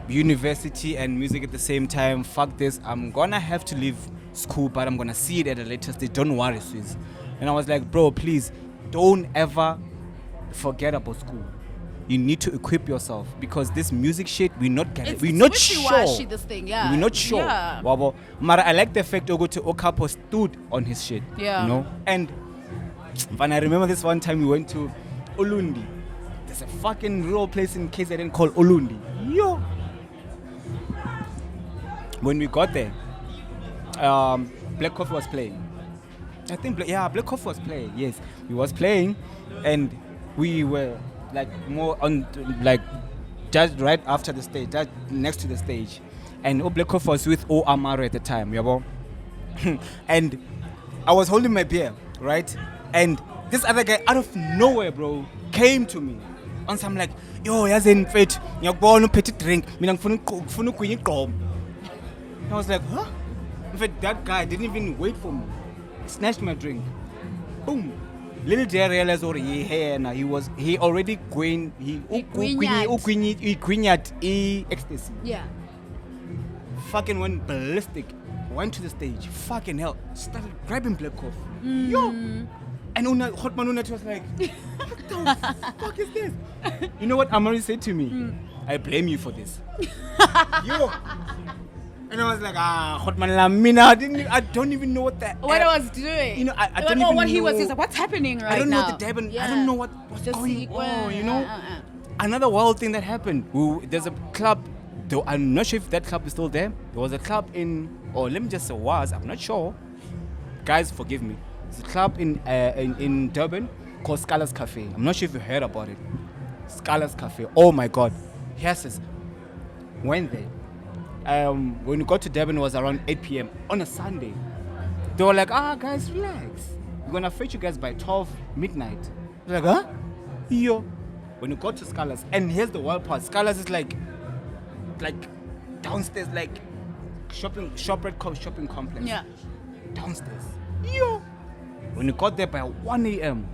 university and music at the same time. Fuck this. I'm gonna have to leave school, but I'm gonna see it at a later stage. Don't worry, Swizz. And I was like, bro, please don't ever forget about school. You need to equip yourself, because this music shit, we're not getting. We're not sure.
This thing, yeah.
We're not sure.
Yeah.
Wabo. Mara, I like the fact Capo stood on his shit.
Yeah.
You know? And when I remember this one time we went to Ulundi. There's a fucking real place in KZN called Ulundi. Yo. When we got there, Black Coffee was playing. I think, Black Coffee was playing. Yes, he was playing, and we were like more on, like, just right after the stage, just next to the stage. And Black Coffee was with OhMi at the time, yabo. And I was holding my beer, right? And this other guy out of nowhere, bro, came to me. And so I'm like, yo, yazi mfethu, ngiyakubona uphethe drink, mina ngifuna ukugwinya igqomo. I was like, huh? In fact, that guy didn't even wait for me. He snatched my drink. Boom. Little did I realize he already gwinyat ecstasy.
Yeah.
Fucking went ballistic. Went to the stage. Fucking hell. Started grabbing Black Coffee. Yo. And Hot Man was like, what the fuck is this? You know what Amari said to me? I blame you for this. Yo. And I was like, Hot Man Lamina. I don't even know what I
was doing.
You know, I don't even
what
know.
he was. He's like, what's happening right now?
I don't know the Durban.
Yeah.
I don't know what's going on, you know? Another wild thing that happened. There's a club, though I'm not sure if that club is still there. There was a club let me just say I'm not sure. Guys, forgive me. There's a club in Durban called Scala's Cafe. I'm not sure if you heard about it. Scala's Cafe. Oh my God. Yes. Went there. When we got to Durban, it was around 8 p.m. on a Sunday. They were like, guys, relax. We're going to fetch you guys by 12 midnight. I was like, huh? Yo. When you got to Scala's, and here's the wild part. Scala's is like downstairs, like shopping complex.
Yeah.
Downstairs. Yo. When you got there by 1 a.m.,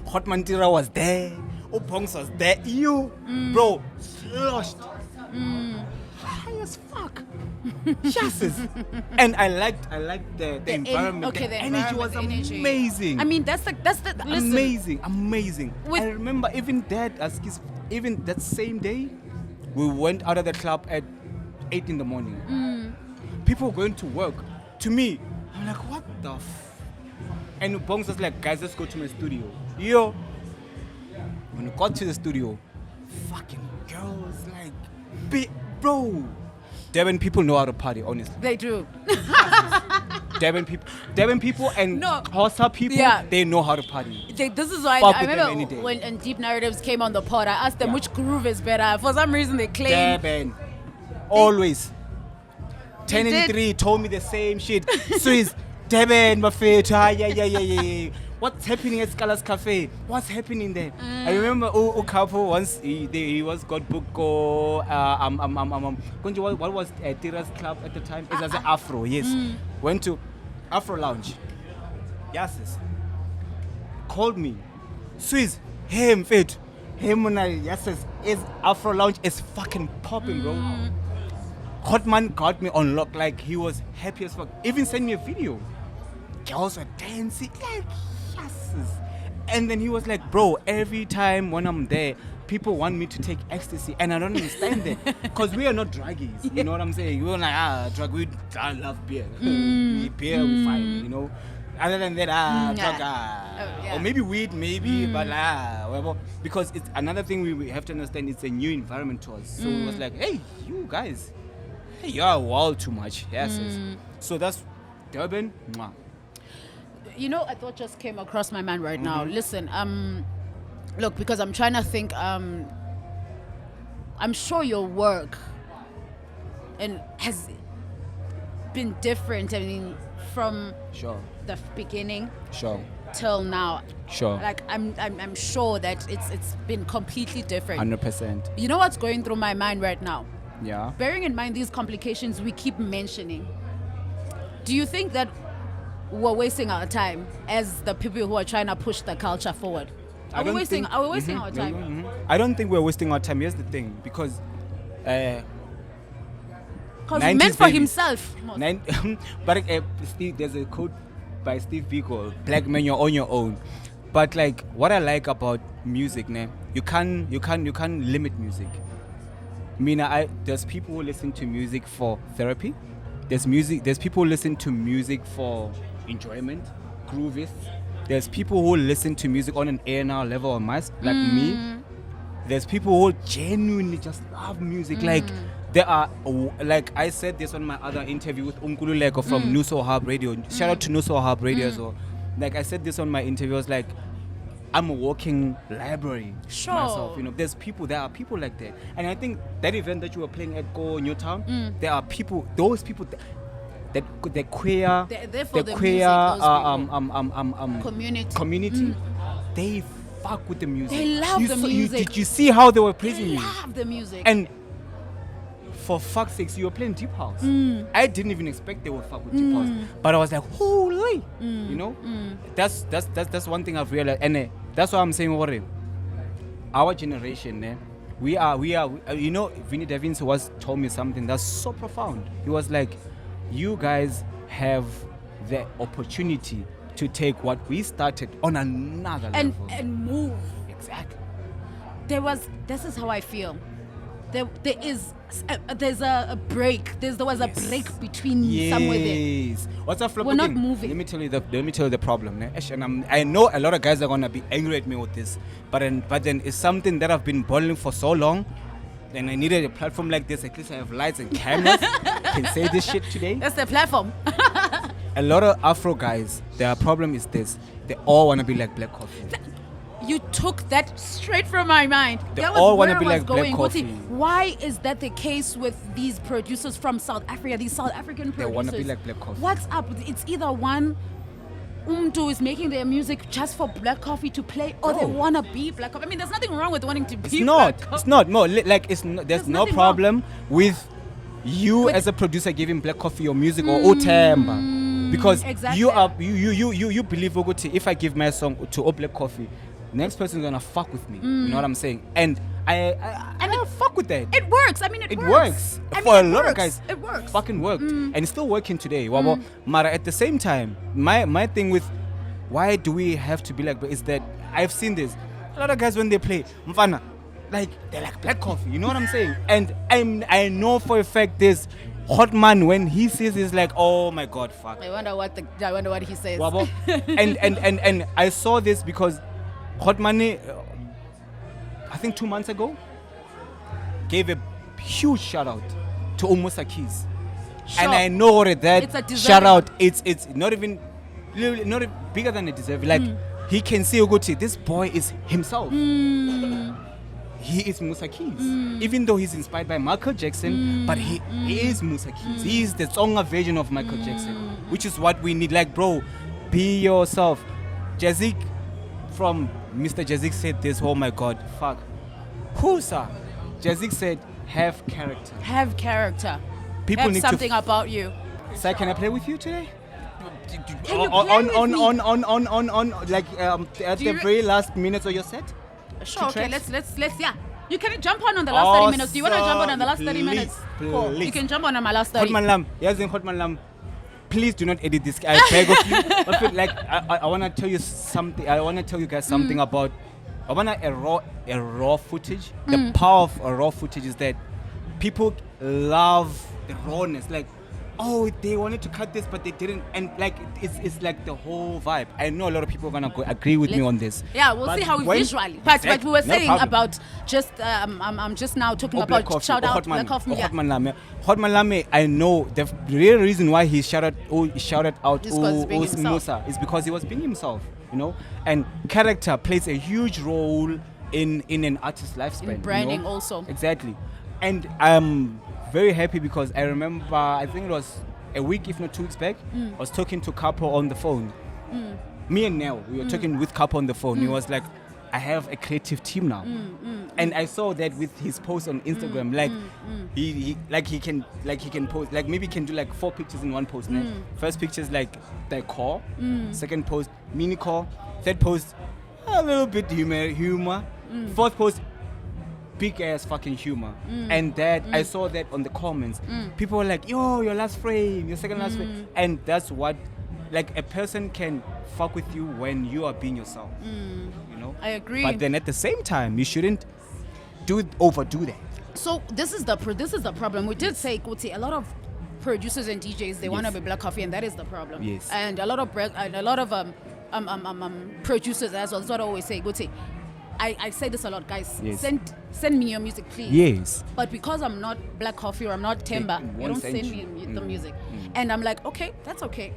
Hot Mantira was there. Opongs was there. Yo. Bro, sloshed. High as fuck. Chassis. And I liked the environment. The energy was amazing.
I mean, that's the listen.
Amazing. I remember even that same day, we went out of the club at 8 in the morning. People were going to work. To me, I'm like, what the And Bongs was like, guys, let's go to my studio. Yo. When we got to the studio, fucking girls, like, bro, Durban people know how to party, honestly.
They do.
Durban people and Xhosa people, they know how to party.
This is why I remember when Deep Narratives came on the pod, I asked them which groove is better. For some reason, they claim
Durban. Always. 1083 told me the same shit. Swizz, Durban, yeah. What's happening at Scala's Cafe? What's happening there? I remember Capo once he was got booked what was Tira's club at the time? It was Afro, yes. Went to Afro Lounge. Yes. Called me. Swizz, hey mfethu. Hey mona, yes, is Afro Lounge is fucking popping, bro. Hot man got me on lock, like he was happy as fuck. Even sent me a video. Girls were dancing like yes. And then he was like, bro, every time when I'm there, people want me to take ecstasy, and I don't understand that because we are not druggies. You know what I'm saying? We're like I love beer. Beer we fine, you know. Other than that, drug, or maybe weed, but whatever. Because it's another thing we have to understand. It's a new environment to us, so it was like, hey, you guys, you are wild too much. Yes. So that's Durban. Mwah.
You know, a thought just came across my mind right now. Listen, look, because I'm trying to think. I'm sure your work has been different. I mean, from the beginning till now. Like I'm sure that it's been completely different.
100%.
You know what's going through my mind right now?
Yeah.
Bearing in mind these complications we keep mentioning, do you think that we're wasting our time as the people who are trying to push the culture forward? Are we wasting our time?
I don't think we're wasting our time. Here's the thing, because
meant for himself.
But Steve, there's a quote by Steve Biko, "Black man, you're on your own." But like, what I like about music, you can't limit music. There's people who listen to music for therapy. There's people who listen to music for enjoyment, groovists. There's people who listen to music on an A&R level or mass, like me. There's people who genuinely just love music. Like, there are, like I said this on my other interview with Umkululeko from Nuso Hub Radio. Shout out to Nuso Hub Radio as well. Like I said this on my interview, I was like, I'm a walking library myself. You know, there are people like that. And I think that event that you were playing at Go Newtown, there are people, those people the queer, community, they fuck with the music.
They love the music.
Did you see how they were praising you?
They love the music.
And for fuck's sakes, you were playing Deep House. I didn't even expect they would fuck with Deep House, but I was like, holy, you know. That's one thing I've realized, and that's why I'm saying, our generation, we are. You know, Vinny Davins told me something that's so profound. He was like, you guys have the opportunity to take what we started on another level
and move.
Exactly.
This is how I feel. There's a break. There was a break between somewhere there.
Yes. What's up,
we're not moving.
Let me tell you the problem. And I know a lot of guys are gonna be angry at me with this, but then it's something that I've been boiling for so long. And I needed a platform like this. At least I have lights and cameras. Can say this shit today.
That's the platform.
A lot of Afro guys, their problem is this: they all want to be like Black Coffee.
You took that straight from my mind.
They all want to be like Black Coffee.
Why is that the case with these producers from South Africa? These South African producers.
They want to be like Black Coffee.
What's up? It's either one. Is making their music just for Black Coffee to play, or they want to be Black Coffee. I mean, there's nothing wrong with wanting to be Black Coffee.
It's not. No, like there's no problem with you as a producer giving Black Coffee your music or Otemba, because you believe if I give my song to Black Coffee, next person's gonna fuck with me. You know what I'm saying? And I don't fuck with that.
It works. I mean, it
works. For a lot of guys,
it works.
Fucking worked. And it's still working today. Mara, at the same time, my thing with why do we have to be like, is that I've seen this. A lot of guys, when they play Mfana, like, they're like Black Coffee. You know what I'm saying? And I know for a fact this hot man, when he says, he's like, oh my God, fuck.
I wonder what he says.
and I saw this because Hot Money, I think 2 months ago, gave a huge shout out to Umusa Keys.
Sure.
And I know that
It's a deserving.
shout out, it's not even not bigger than a deserve. Like he can see Uguti, this boy is himself. He is Musa Keys. Even though he's inspired by Michael Jackson, but he is Musa Keys. He is the stronger version of Michael Jackson, which is what we need. Like, bro, be yourself. Jazik from Mr. Jazik said this, oh my God, fuck. KUSUSA. Jazik said, have character.
Have character.
People
have
need
something
to
about you.
Sir, can I play with you today?
Can you play with me?
On like at the very last minutes of your set?
Sure, okay, let's yeah. You can jump on the last 30 minutes. Do you want to jump on the last 30 minutes? Cool. You can jump on my last 30.
Hotman Lam. Yes, Hotman Lam. Please do not edit this. I beg of you. Like I want to tell you something. I want to tell you guys something about. I want a raw footage. The power of a raw footage is that people love the rawness. Like, oh, they wanted to cut this, but they didn't, and like it's like the whole vibe. I know a lot of people are gonna agree with me on this.
Yeah, we'll see how we visually. But we were saying about just I'm just now talking about
Coffee,
shout out
Hotman,
Black Coffee.
Hotman Lame. I know the real reason why he shouted out
Musa
is because he was being himself, you know. And character plays a huge role in an artist's lifespan.
In branding,
you know?
also.
Exactly, and I'm very happy because I remember, I think it was a week, if not 2 weeks back, I was talking to Capo on the phone. Me and Nell, we were talking with Capo on the phone. He was like, I have a creative team now. And I saw that with his post on Instagram. Like he can post, like maybe he can do like 4 pictures in one post. First picture is like the core, second post mini core, third post a little bit humor, fourth post big ass fucking humor. And that I saw that on the comments. People were like, yo, your last frame, your second last frame. And that's what, like, a person can fuck with you when you are being yourself. You know?
I agree.
But then at the same time, you shouldn't overdo that.
So this is the problem. We did say, Kuti, a lot of producers and DJs, they want to be Black Coffee, and that is the problem.
Yes.
And a lot of producers as well. That's what I always say, Kuti. I say this a lot, guys.
Yes.
Send me your music, please.
Yes.
But because I'm not Black Coffee or I'm not Temba, you don't send me the music. And I'm like, okay, that's okay.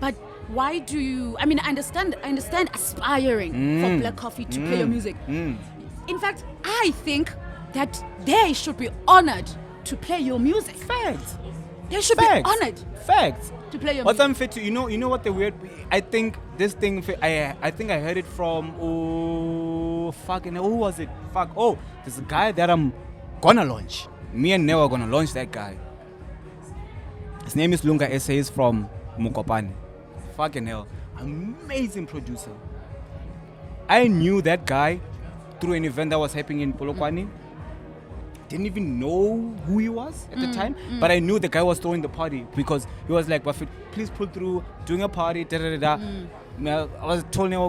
But why do you? I mean, I understand aspiring for Black Coffee to play your music. In fact, I think that they should be honored to play your music.
Facts.
They should be honored.
Facts.
To play your
What's
music.
unfair to you know what the weird? I think this thing. I think I heard it from who was it? There's a guy that I'm gonna launch. Me and Neo are gonna launch that guy. His name is Lunga SA. He's from Mukopane. Fucking hell, amazing producer. I knew that guy through an event that was happening in Polokwane. Didn't even know who he was at the time, but I knew the guy was throwing the party because he was like, Buffett, please pull through, doing a party, I was told him,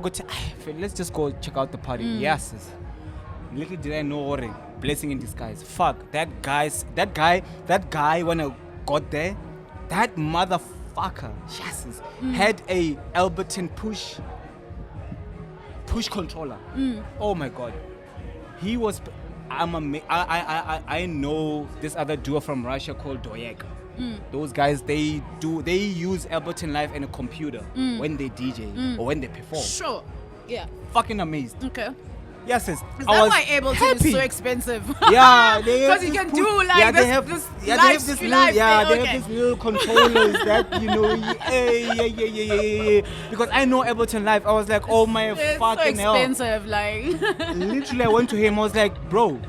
let's just go check out the party. Yes. Little did I know, blessing in disguise. Fuck, that guy, when I got there, that motherfucker, had a Alberton push controller. Oh my God. He was... I know this other duo from Russia called Doyek. Those guys, they use Ableton Live and a computer when they DJ or when they perform.
Sure. Yeah.
Fucking amazed.
Okay.
Yes,
is that why Ableton is so expensive?
Yeah,
because you can do like they have this little
controllers that yeah. Because I know Ableton Live, I was like, oh my fucking hell.
It's so expensive, like.
Literally, I went to him. I was like, bro,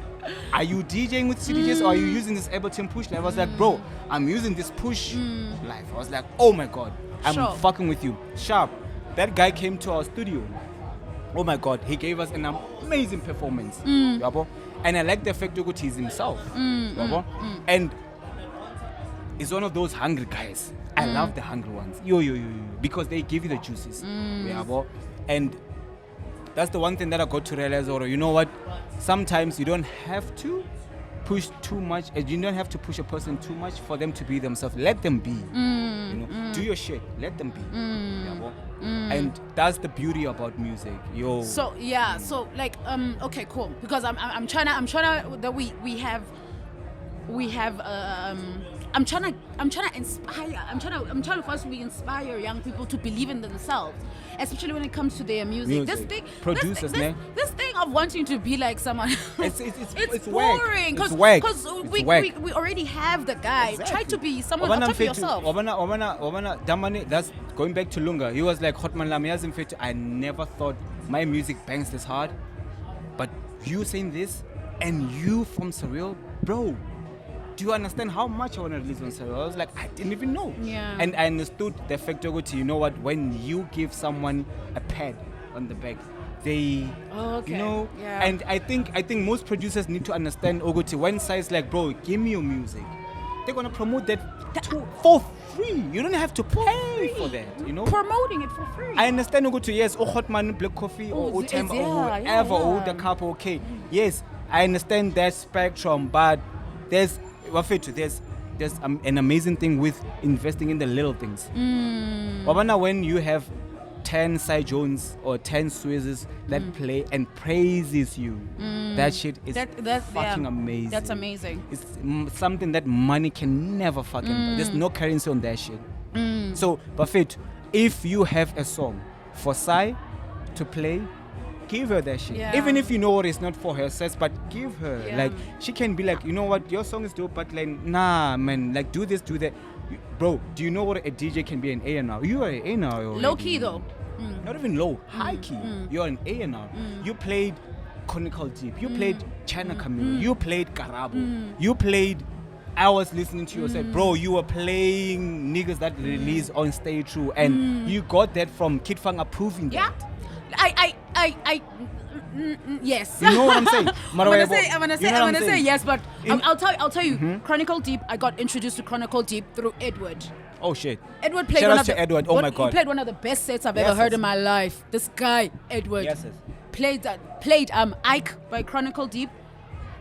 are you DJing with CDJs or are you using this Ableton push live? I was like, bro, I'm using this push live. I was like, oh my God, I'm fucking with you. Sharp. That guy came to our studio. Oh my God, he gave us an amazing performance. And I like the fact that he's himself. And he's one of those hungry guys. I love the hungry ones. Because they give you the juices. And that's the one thing that I got to realize, you know what? Sometimes you don't have to push too much. You don't have to push a person too much for them to be themselves. Let them be. Do your shit. Let them be. And that's the beauty about music.
So like okay, cool. Because I'm trying to that we have we have I'm trying to inspire. I'm trying to firstly inspire young people to believe in themselves, especially when it comes to their music. This thing,
producers,
this thing of wanting to be like someone, it's boring. Because we already have the guy. Exactly. Try to be someone. Try to be yourself.
That's going back to Lunga. He was like, Hotman Lam, I never thought my music bangs this hard, but you saying this, and you from Surreal, bro. Do you understand how much I want to release on Surreal? I was like, I didn't even know.
Yeah.
And I understood the fact of, you know what, when you give someone a pad on the back, they, you know, and I think most producers need to understand, Ogoti, when size like, bro, give me your music. They're going to promote that for free. You don't have to pay for that, you know?
Promoting it for free.
I understand, Ogoti, yes, Hotman, Black Coffee, or Temba, or whatever, or the Capo, okay. Yes, I understand that spectrum, but there's an amazing thing with investing in the little things. When you have 10 Cy Jones or 10 Swizzes that play and praises you, that shit is fucking amazing.
That's amazing.
It's something that money can never fucking buy. There's no currency on that shit. So, Buffett, if you have a song for Cy to play, give her that shit. Yeah. Even if you know what it's not for her sex, but give her. Yeah. Like, she can be like, you know what, your song is dope, but like, nah, man, like, do this, do that. Bro, do you know what a DJ can be an A&R? You are an A&R.
Low key, though.
Not even low, high key. You're an A&R. You played Chronicle Deep. You played China Camille. You played Karabo. You played... I was listening to you and said, bro, you were playing niggas that release on Stay True, and you got that from Kid Fang approving that.
Yes.
You know what I'm saying?
I'm gonna say yes, but I'll tell you. Chronicle Deep. I got introduced to Chronicle Deep through Edward.
Oh shit.
Edward played
Edward. Oh my god.
He played one of the best sets I've ever heard in my life. This guy, Edward.
Yes.
Played Ike by Chronicle Deep.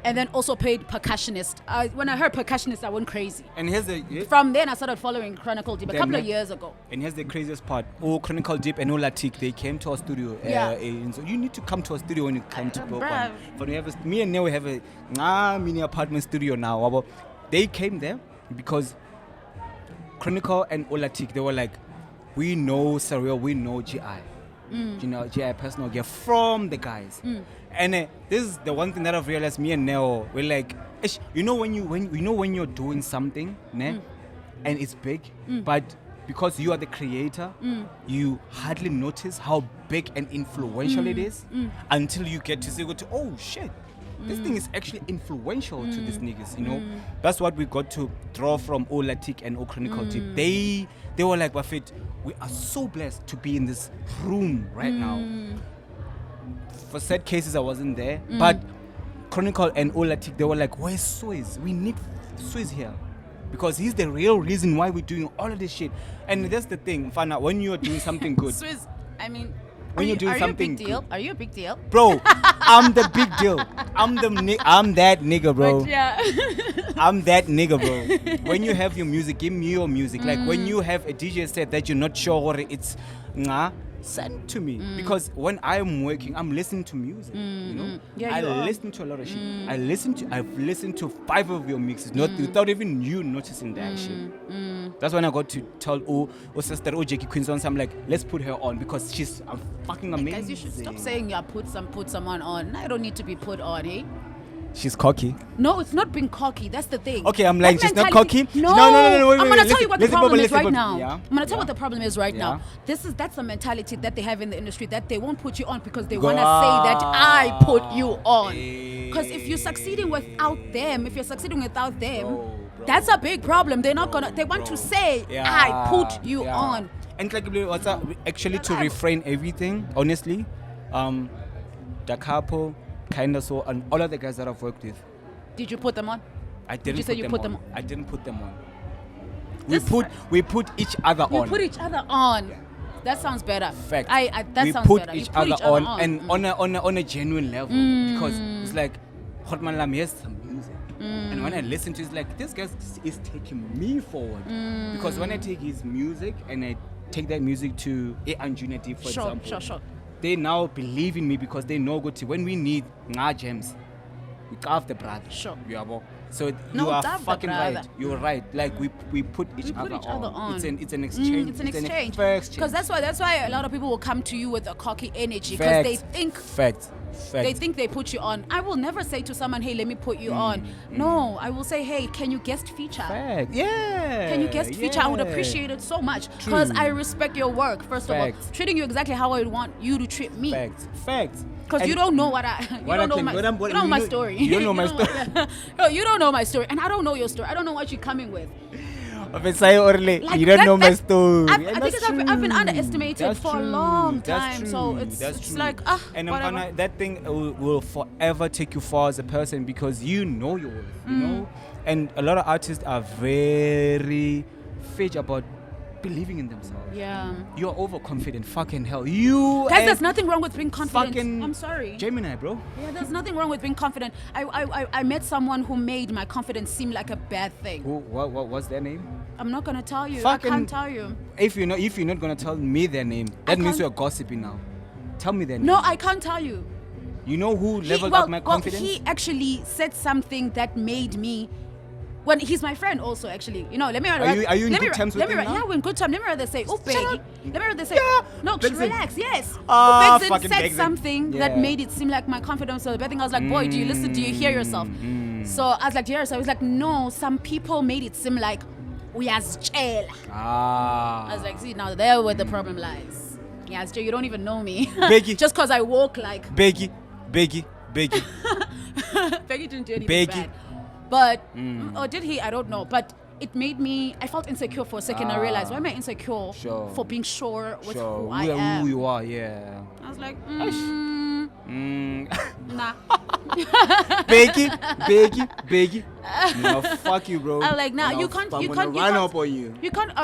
And then also played Percussionist. When I heard Percussionist, I went crazy.
And
from then I started following Chronicle Deep a couple of years ago.
And here's the craziest part. Chronicle Deep and LOTv, they came to our studio. So you need to come to our studio when you come to Brooklyn. Me and Neo have a mini apartment studio now. They came there because Chronicle and LOTv, they were like, we know Surreal, we know GI. You know, GI personal gear from the guys. And this is the one thing that I've realized. Me and Neo, we're like, you know when you're doing something, and it's big, but because you are the creator, you hardly notice how big and influential it is until you get to say, oh shit, this thing is actually influential to these niggas. You know, that's what we got to draw from LOTv and Chronicle Deep. They were like, Buffett, we are so blessed to be in this room right now. For sad cases, I wasn't there, but Chronicle and LOTv, they were like, where's Swizz? We need Swizz here. Because he's the real reason why we're doing all of this shit. And that's the thing, Fana, when you're doing something good.
Swizz, I mean,
when you're doing something
good. Are you a big deal?
Bro, I'm the big deal. I'm that nigga, bro.
But yeah.
I'm that nigga, bro. When you have your music, give me your music. Like when you have a DJ set that you're not sure what it's, send to me. Because when I'm working, I'm listening to music. You know?
Yeah,
I listen to a lot of shit. I've listened to 5 of your mixes, without even you noticing that shit. That's when I got to tell sister Jackie Quinson, I'm like, let's put her on because she's fucking amazing.
Guys, you should stop saying put someone on. I don't need to be put on, eh?
She's cocky.
No, it's not being cocky. That's the thing.
Okay, I'm like, she's not cocky.
No.
Wait,
I'm gonna tell you what the problem is right now.
Yeah.
I'm gonna tell you what the problem is right now. That's the mentality that they have in the industry, that they won't put you on because they wanna say that I put you on. Because if you're succeeding without them, bro. That's a big problem. They're not gonna. They want to say I put you on.
And like, what's up? Actually, to refrain everything, honestly, the Capo, Karyendasoul, and all of the guys that I've worked with.
Did you put them on?
I didn't.
Did you put them on?
I didn't put them on. We put each other on.
You put each other on. Yeah. That sounds better.
Fact.
We put each other on.
And on a genuine level, because it's like, Hotman Lam, here's some music. And when I listen to it, it's like, this guy is taking me forward. Because when I take his music and I take that music to A&J Unity, for example.
Sure.
They now believe in me because they know when we need gems, we carve the brother.
Sure.
So
No
you are
doubt,
fucking
brother.
right. You're right. Like we put each other on. It's an exchange.
It's an exchange.
fair exchange.
Because that's why a lot of people will come to you with a cocky energy because they think they think they put you on. I will never say to someone, hey, let me put you on. No, I will say, hey, can you guest feature?
Fact. Yeah.
Can you guest feature? I would appreciate it so much because I respect your work. First of all, treating you exactly how I would want you to treat me.
Facts.
Because you don't know you don't know my story.
You don't know my story.
No, you don't know my story, and I don't know your story. I don't know what you're coming with.
Like you don't know my story.
I think I've been underestimated for a long time. So it's like
and
whatever.
that thing will forever take you far as a person because you know your worth, you know. And a lot of artists are very fidge about believing in themselves.
Yeah.
You're overconfident. Fucking hell. You
guys, there's nothing wrong with being confident.
Fucking
I'm sorry.
Gemini, bro.
Yeah, there's nothing wrong with being confident. I met someone who made my confidence seem like a bad thing.
What's their name?
I'm not gonna tell you.
Fucking,
I can't tell you.
If you're not gonna tell me their name, that means you're gossiping now. Tell me their name.
No, I can't tell you.
You know who leveled up my confidence?
He actually said something that made me. When he's my friend also, actually. You know, let me...
Are you in good terms with him now?
Yeah, we're in good terms. Let me rather say, baby. Let me rather say, no, relax, yes. Said something that made it seem like my confidence was a bad thing. I was like, boy, do you hear yourself? So I was like, yes. I was like, no, some people made it seem like we as jail. I was like, see, now there where the problem lies. Yes, you don't even know me.
Beggy.
Just because I walk like...
Beggy.
Beggy didn't do anything bad. But, or did he? I don't know. But it made me, I felt insecure for a second. I realized, why am I insecure for being sure with who I am?
Who you are, yeah.
I was like,
nah. Beggy. No, fuck you, bro.
I'm like, nah, you can't
run up on you.
You can't,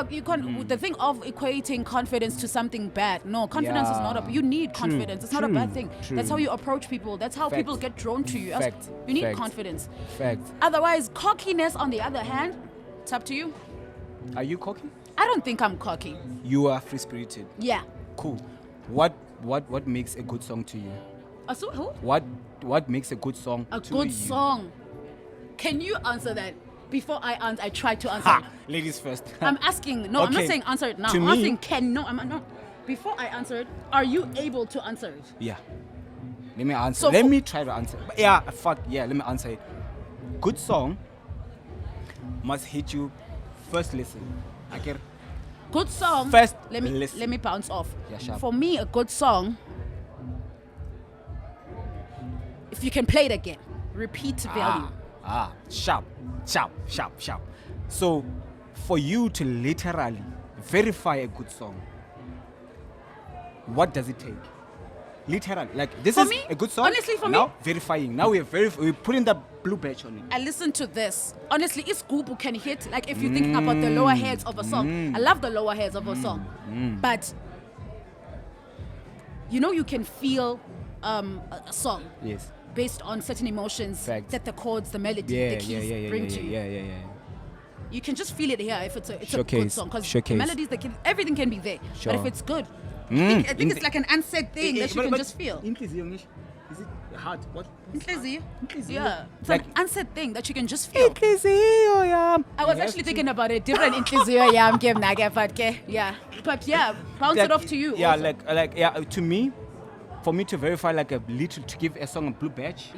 the thing of equating confidence to something bad. No, confidence is not you need confidence. It's not a bad thing. That's how you approach people. That's how people get drawn to you. You need confidence. Otherwise, cockiness, on the other hand, it's up to you.
Are you cocky?
I don't think I'm cocky.
You are free-spirited.
Yeah.
Cool. What makes a good song to you?
Who?
What makes a good song to you?
A good song. Can you answer that? Before I try to answer.
Ladies first.
I'm asking. No, okay. I'm not saying answer it now. I'm asking no. Before I answer it, are you able to answer it?
Yeah. Let me answer. So let me try to answer. Yeah, let me answer it. Good song must hit you first listen. I get
good song.
First
let me bounce off.
Yeah, sharp.
For me, a good song, if you can play it again, repeat value.
Sharp. So, for you to literally verify a good song, what does it take? Literally, like this is a good song.
Honestly, for
now,
me,
verifying. Now we're putting the blue badge on it.
I listen to this. Honestly, it's Gubu can hit. Like if you're thinking about the lower heads of a song, I love the lower heads of a song, but you can feel a song.
Yes.
Based on certain emotions that the chords, the melody, the keys bring to you.
Yeah.
You can just feel it here if it's a good song because the melodies, everything can be there. Sure. But if it's good, I think it's like an unsaid thing that you can just feel.
Is it hard? What?
Yeah. It's like an unsaid thing that you can just feel. I was actually thinking about a different yeah. But yeah, bounce it off to you.
Yeah, also. To me, for me to verify to give a song a blue badge,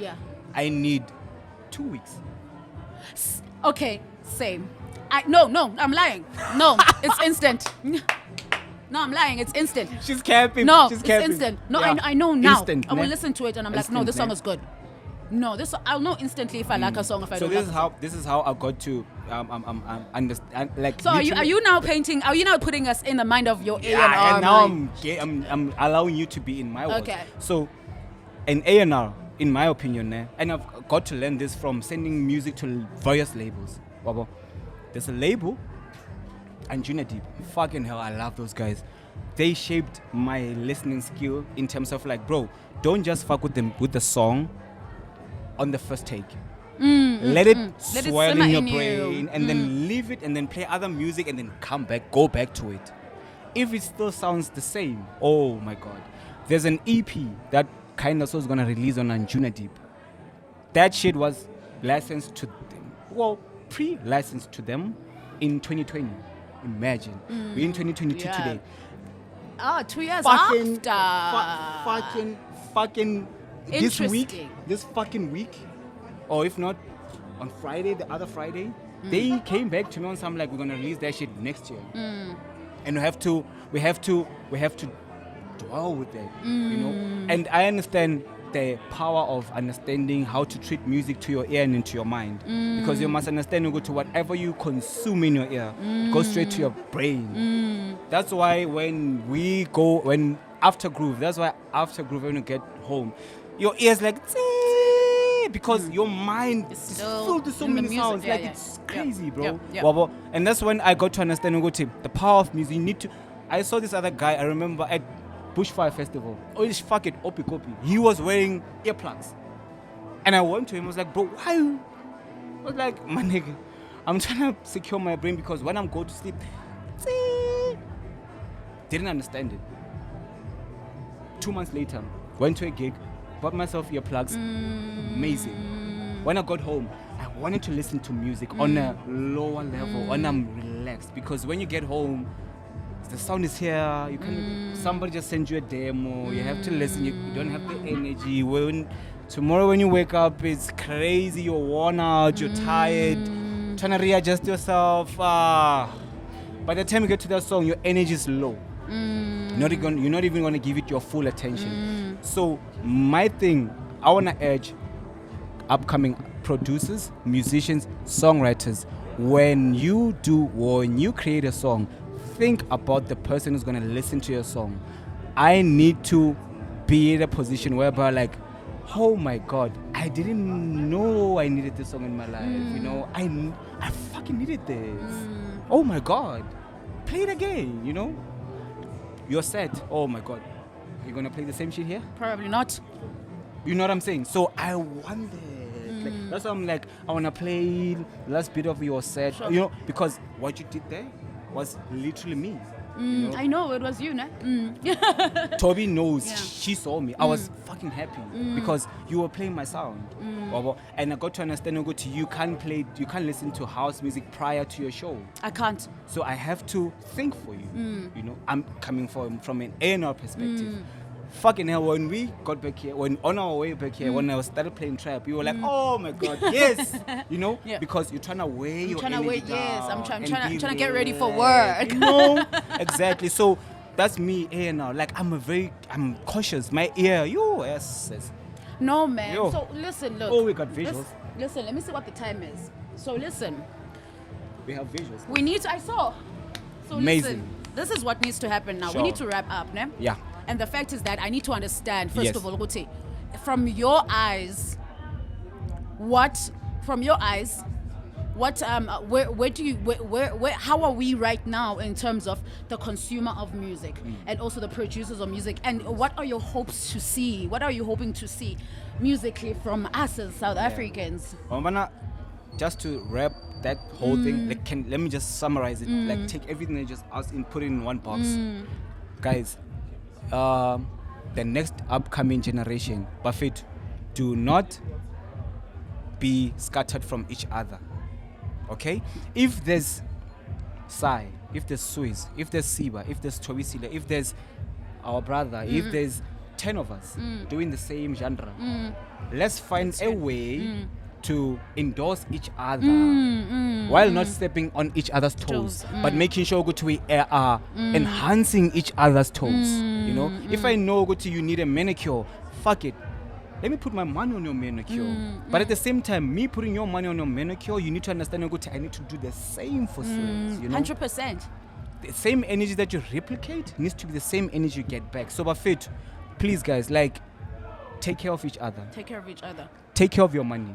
I need 2 weeks.
Okay, same. No, I'm lying. No, it's instant. No, I'm lying. It's instant.
She's capping.
No,
it's
instant. No, I know now.
Instant,
I will listen to it and I'm like, no, this song is good. No, I'll know instantly if I like a song. If I don't.
So this is how I got to understand. Like.
So are you now painting? Are you now putting us in the mind of your A&R?
And now I'm allowing you to be in my world.
Okay.
So, an A&R, in my opinion, and I've got to learn this from sending music to various labels. There's a label. And Deep, fucking hell, I love those guys. They shaped my listening skill in terms of bro, don't just fuck with the song on the first take. Let it swell in your brain and then leave it and then play other music and then go back to it. If it still sounds the same, oh my god. There's an EP that Karyendasoul is gonna release on Deep. That shit was licensed to well, pre-licensed to them in 2020. Imagine. We're in 2022 today.
2 years
Fucking,
after.
fucking this fucking week, or if not, on Friday, the other Friday, they came back to me on something like, we're gonna release that shit next year. And we have to dwell with that, you know. And I understand the power of understanding how to treat music to your ear and into your mind, because you must understand you go to whatever you consume in your ear, it goes straight to your brain. That's why when after groove, when you get home, your ears like because your mind is filled with so many sounds. It's crazy, bro. And that's when I got to understand the power of music. You need to. I saw this other guy, I remember, at Bushfire Festival. Oh, it's fucking Opi Kopi. He was wearing earplugs. And I went to him, I was like, bro, why? I was like, my nigga, I'm trying to secure my brain because when I'm going to sleep, didn't understand it. 2 months later, went to a gig, bought myself earplugs. Amazing. When I got home, I wanted to listen to music on a lower level, when I'm relaxed. Because when you get home, the sound is here. You can somebody just send you a demo. You have to listen. You don't have the energy. Tomorrow when you wake up, it's crazy. You're worn out. You're tired. Trying to readjust yourself. By the time you get to that song, your energy is low. You're not even gonna give it your full attention. So my thing, I wanna urge upcoming producers, musicians, songwriters, when you create a song, think about the person who's going to listen to your song. I need to be in a position whereby, like, oh my God, I didn't know I needed this song in my life. You know, I fucking needed this. Oh my God, play it again. You know, you're set. Oh my God, you're gonna play the same shit here?
Probably not.
You know what I'm saying? So I wonder. Like, that's why I'm like, I wanna play last bit of your set. Sure. You know, because what you did there was literally me. You know?
I know, it was you, no?
Toby knows. Yeah. She saw me. I was fucking happy because you were playing my sound. And I got to understand, you can't listen to house music prior to your show.
I can't.
So I have to think for you. You know, I'm coming from an A&R perspective. Fucking hell, when we got back here, on our way back here, when I started playing trap, you were like, oh my God, yes, you know, because you're trying to weigh your energy down.
Yes, I'm trying to get ready for work.
You know, exactly. So that's me here now. Like I'm cautious. My ear, yes.
No, man. Yo. So listen, look.
Oh, we got visuals.
Listen, let me see what the time is. So listen.
We have visuals.
We need to. I saw. So
amazing.
Listen, this is what needs to happen now. Sure. We need to wrap up, ne?
Yeah.
And the fact is that I need to understand, first of all, from your eyes, how are we right now in terms of the consumer of music and also the producers of music, and what are your hopes to see? What are you hoping to see musically from us as South Africans?
Just to wrap that whole thing, let me just summarize it. Like, take everything I just asked and put it in one box. Guys, the next upcoming generation, Buffett, do not be scattered from each other. Okay? If there's Sai, if there's Swizz, if there's Siba, if there's Chowisile, if there's our brother, if there's 10 of us doing the same genre, let's find a way to endorse each other while not stepping on each other's toes, but making sure we are enhancing each other's toes. You know, if I know you need a manicure, fuck it, let me put my money on your manicure. But at the same time, me putting your money on your manicure, you need to understand I need to do the same for Swizz. You know,
100%.
The same energy that you replicate needs to be the same energy you get back. So, Buffett, please, guys, like, take care of each other.
Take care of each other.
Take care of your money.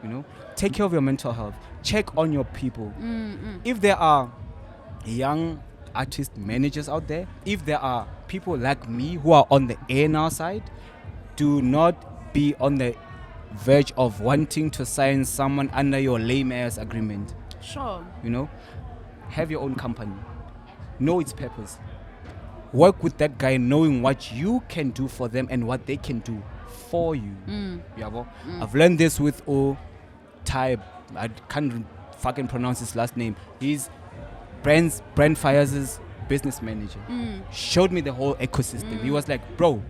You know, take care of your mental health. Check on your people. If there are young artist managers out there, if there are people like me who are on the A&R side, do not be on the verge of wanting to sign someone under your lame ass agreement.
Sure.
You know, have your own company. Know its purpose. Work with that guy knowing what you can do for them and what they can do for you. I've learned this with Type I can't fucking pronounce his last name. He's Brand Fires' business manager. Showed me the whole ecosystem. He was like, bro,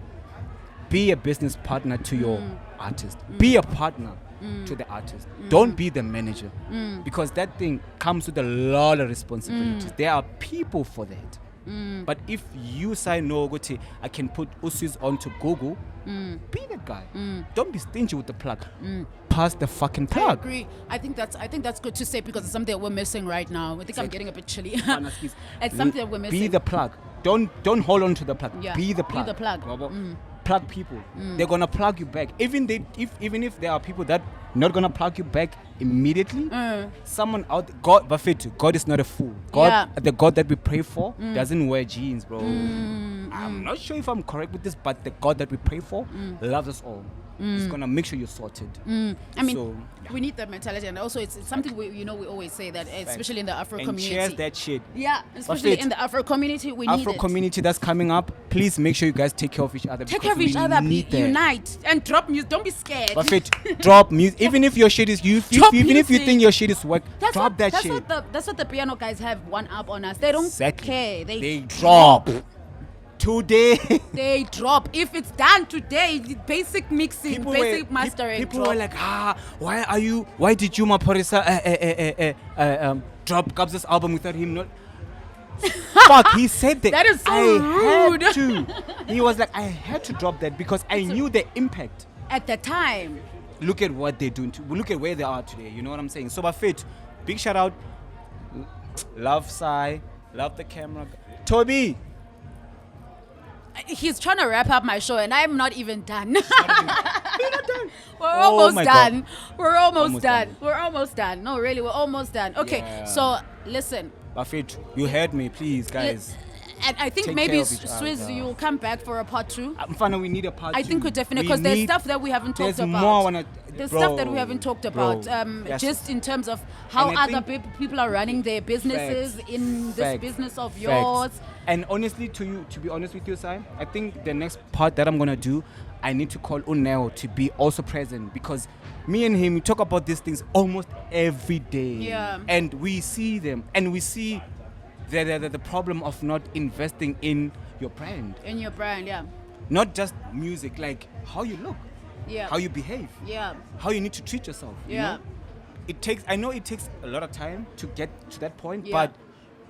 be a business partner to your artist. Be a partner to the artist. Don't be the manager. Because that thing comes with a lot of responsibilities. There are people for that. But if you say no, I can put Swizz onto Google, be the guy. Don't be stingy with the plug. Pass the fucking plug.
I agree. I think that's good to say because it's something that we're missing right now. I think I'm getting a bit chilly. It's something that we're missing.
Be the plug. Don't hold on to the plug.
Yeah.
Be the plug.
Be the plug.
Plug people. They're gonna plug you back. Even if there are people that not gonna plug you back immediately, someone out God, Bafetu, God is not a fool. God, the God that we pray for doesn't wear jeans, bro. I'm not sure if I'm correct with this, but the God that we pray for loves us all. He's gonna make sure you're sorted.
I mean, we need that mentality, and also it's something we always say that, especially in the Afro community.
Shares that shit.
Yeah, especially in the Afro community, we need it.
Afro community that's coming up. Please make sure you guys take care of each other.
Take care of each other. Unite and drop music. Don't be scared.
Perfect. Drop music. Even if your shit is even if you think your shit is work, drop that shit.
That's what the piano guys have one up on us. They don't care. They
drop. Today
they drop. If it's done today, basic mixing, basic mastering.
People were like, why did you Maporisa drop Gavaza's album without him not? Fuck, he said that.
That is so rude.
Had to. He was like, I had to drop that because I knew the impact
at the time.
Look at what they're doing. Look at where they are today. You know what I'm saying? So, Bafet, big shout out. Love Sai, love the camera. Toby.
He's trying to wrap up my show and I'm not even done.
We're not done.
We're almost done. We're almost done. We're almost done. No, really, we're almost done. Okay, so listen.
Bafet, you heard me, please, guys.
And I think maybe Swizz, you'll come back for a part 2.
I'm fine. We need a part 2.
I think we definitely, because there's stuff that we haven't talked about. There's stuff that we haven't talked about. Just in terms of how other people are running their businesses in this business of yours.
And honestly, to be honest with you, Sai, I think the next part that I'm gonna do, I need to call Uneo to be also present because me and him we talk about these things almost every day.
Yeah.
And we see them, and we see the problem of not investing in your brand.
In your brand, yeah.
Not just music, like how you look, how you behave, how you need to treat yourself. You know? I know it takes a lot of time to get to that point, but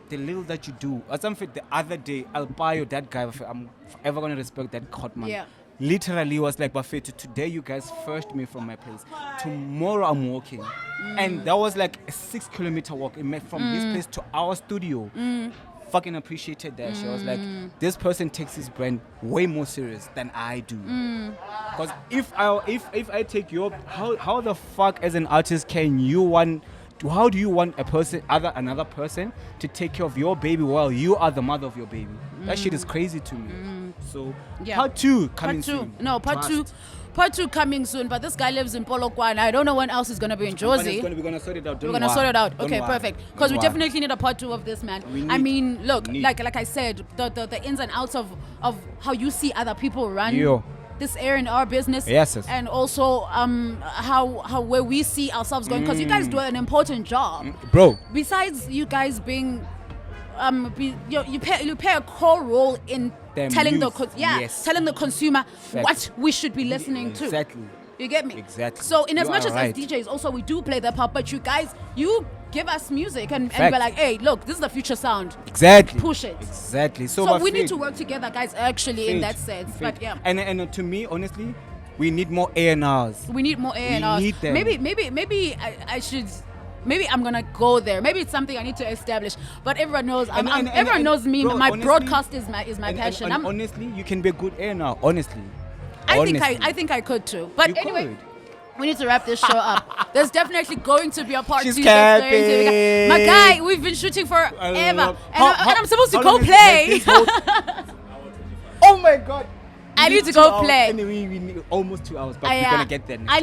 the little that you do. As I'm fit the other day, I'll buy you that guy. I'm forever gonna respect that hot man.
Yeah.
Literally was like, Buffet, today you guys first me from my place. Tomorrow I'm walking. And that was like a 6-kilometer walk. It made from this place to our studio. Fucking appreciated that. She was like, this person takes his brand way more serious than I do. Because if I take your, how the fuck as an artist can you want? How do you want another person to take care of your baby while you are the mother of your baby? That shit is crazy to me. So part 2 coming soon.
No, part 2 coming soon. But this guy lives in Polokwane. I don't know when else is gonna be in Jozi.
We're gonna sort it out.
We're gonna sort it out. Okay, perfect. Because we definitely need a part 2 of this, man. I mean, look, like I said, the ins and outs of how you see other people run this area in our business, and also how where we see ourselves going, because you guys do an important job,
bro.
Besides you guys being you play a core role in telling telling the consumer what we should be listening to.
Exactly.
You get me?
Exactly.
So in as much as DJs also we do play that part, but you guys give us music and we're like, hey, look, this is the future sound.
Exactly.
Push it.
Exactly.
So we need to work together, guys, actually, in that sense. But yeah.
And to me, honestly, we need more A&Rs.
We need more A&Rs.
We need them.
Maybe I should. Maybe I'm gonna go there. Maybe it's something I need to establish. But everyone knows. Everyone knows me. Bro, my honestly, broadcast is my passion.
And honestly, you can be a good A&R. Honestly.
I think I could too. But anyway, we need to wrap this show up. There's definitely going to be a part 2. My guy, we've been shooting forever, and I'm supposed to go play.
Oh my god!
I need to go play.
Anyway, we need almost 2 hours, but we're gonna get there.
I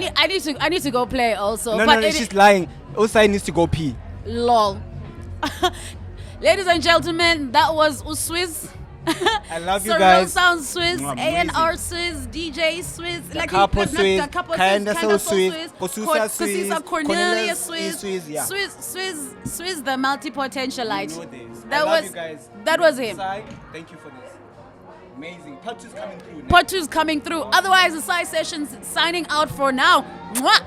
need to go play also.
No, she's lying. Osai needs to go pee.
Lol. Ladies and gentlemen, that was Swizz.
I love you
Surreal
guys.
Sounds Swizz,
Amazing.
A&R Swizz, DJ Swizz, like
Capo Swizz, Karyendasoul
Swizz,
KUSUSA Swizz,
Cornelius Swizz,
Swizz, yeah.
Swizz, the multi-potentialite.
You know this.
That
I love
was
you guys.
that was him.
Sai, thank you for this. Amazing. Part 2's coming through.
Part 2's coming through. Otherwise, the Side Sessions signing out for now. Mwah!